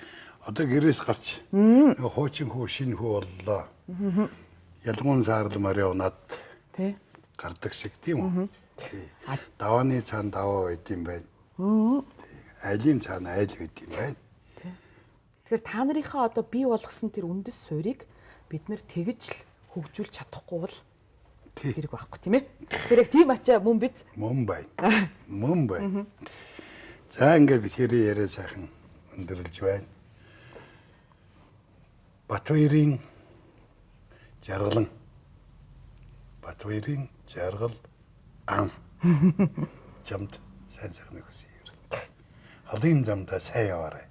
Одоо гэрээс гарч нөгөө хуучин хүү шинэ хүү боллоо. Ялгуун саарл марионад тий гардаг шиг тийм үү? Тий. Давааны цаана даваа байд юм байна. Айлын цаана айл байд юм байна. Тэгэхээр та нарынхаа одоо бий болгосон тэр үндэс суурийг бид нэр тэгж л хөгжүүлж чадахгүй бол хэрэг байхгүй тийм ээ. Тэгэхээр яг тийм ачаа мөн биз? Мөн бай. Мөн бай. За ингээд би тэрийг яриа сайхан өндөрлж байна. Батбаярын жаргалан. Батбаярын жаргал ам. Чамд сайн сайхныг хүсье. Халын замдаа сайн яваарай.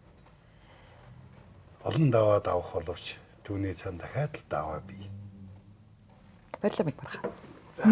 Олон даваа давах боловч түүний цаан дахиад л даваа бий. Баярлалаа минь барах. За.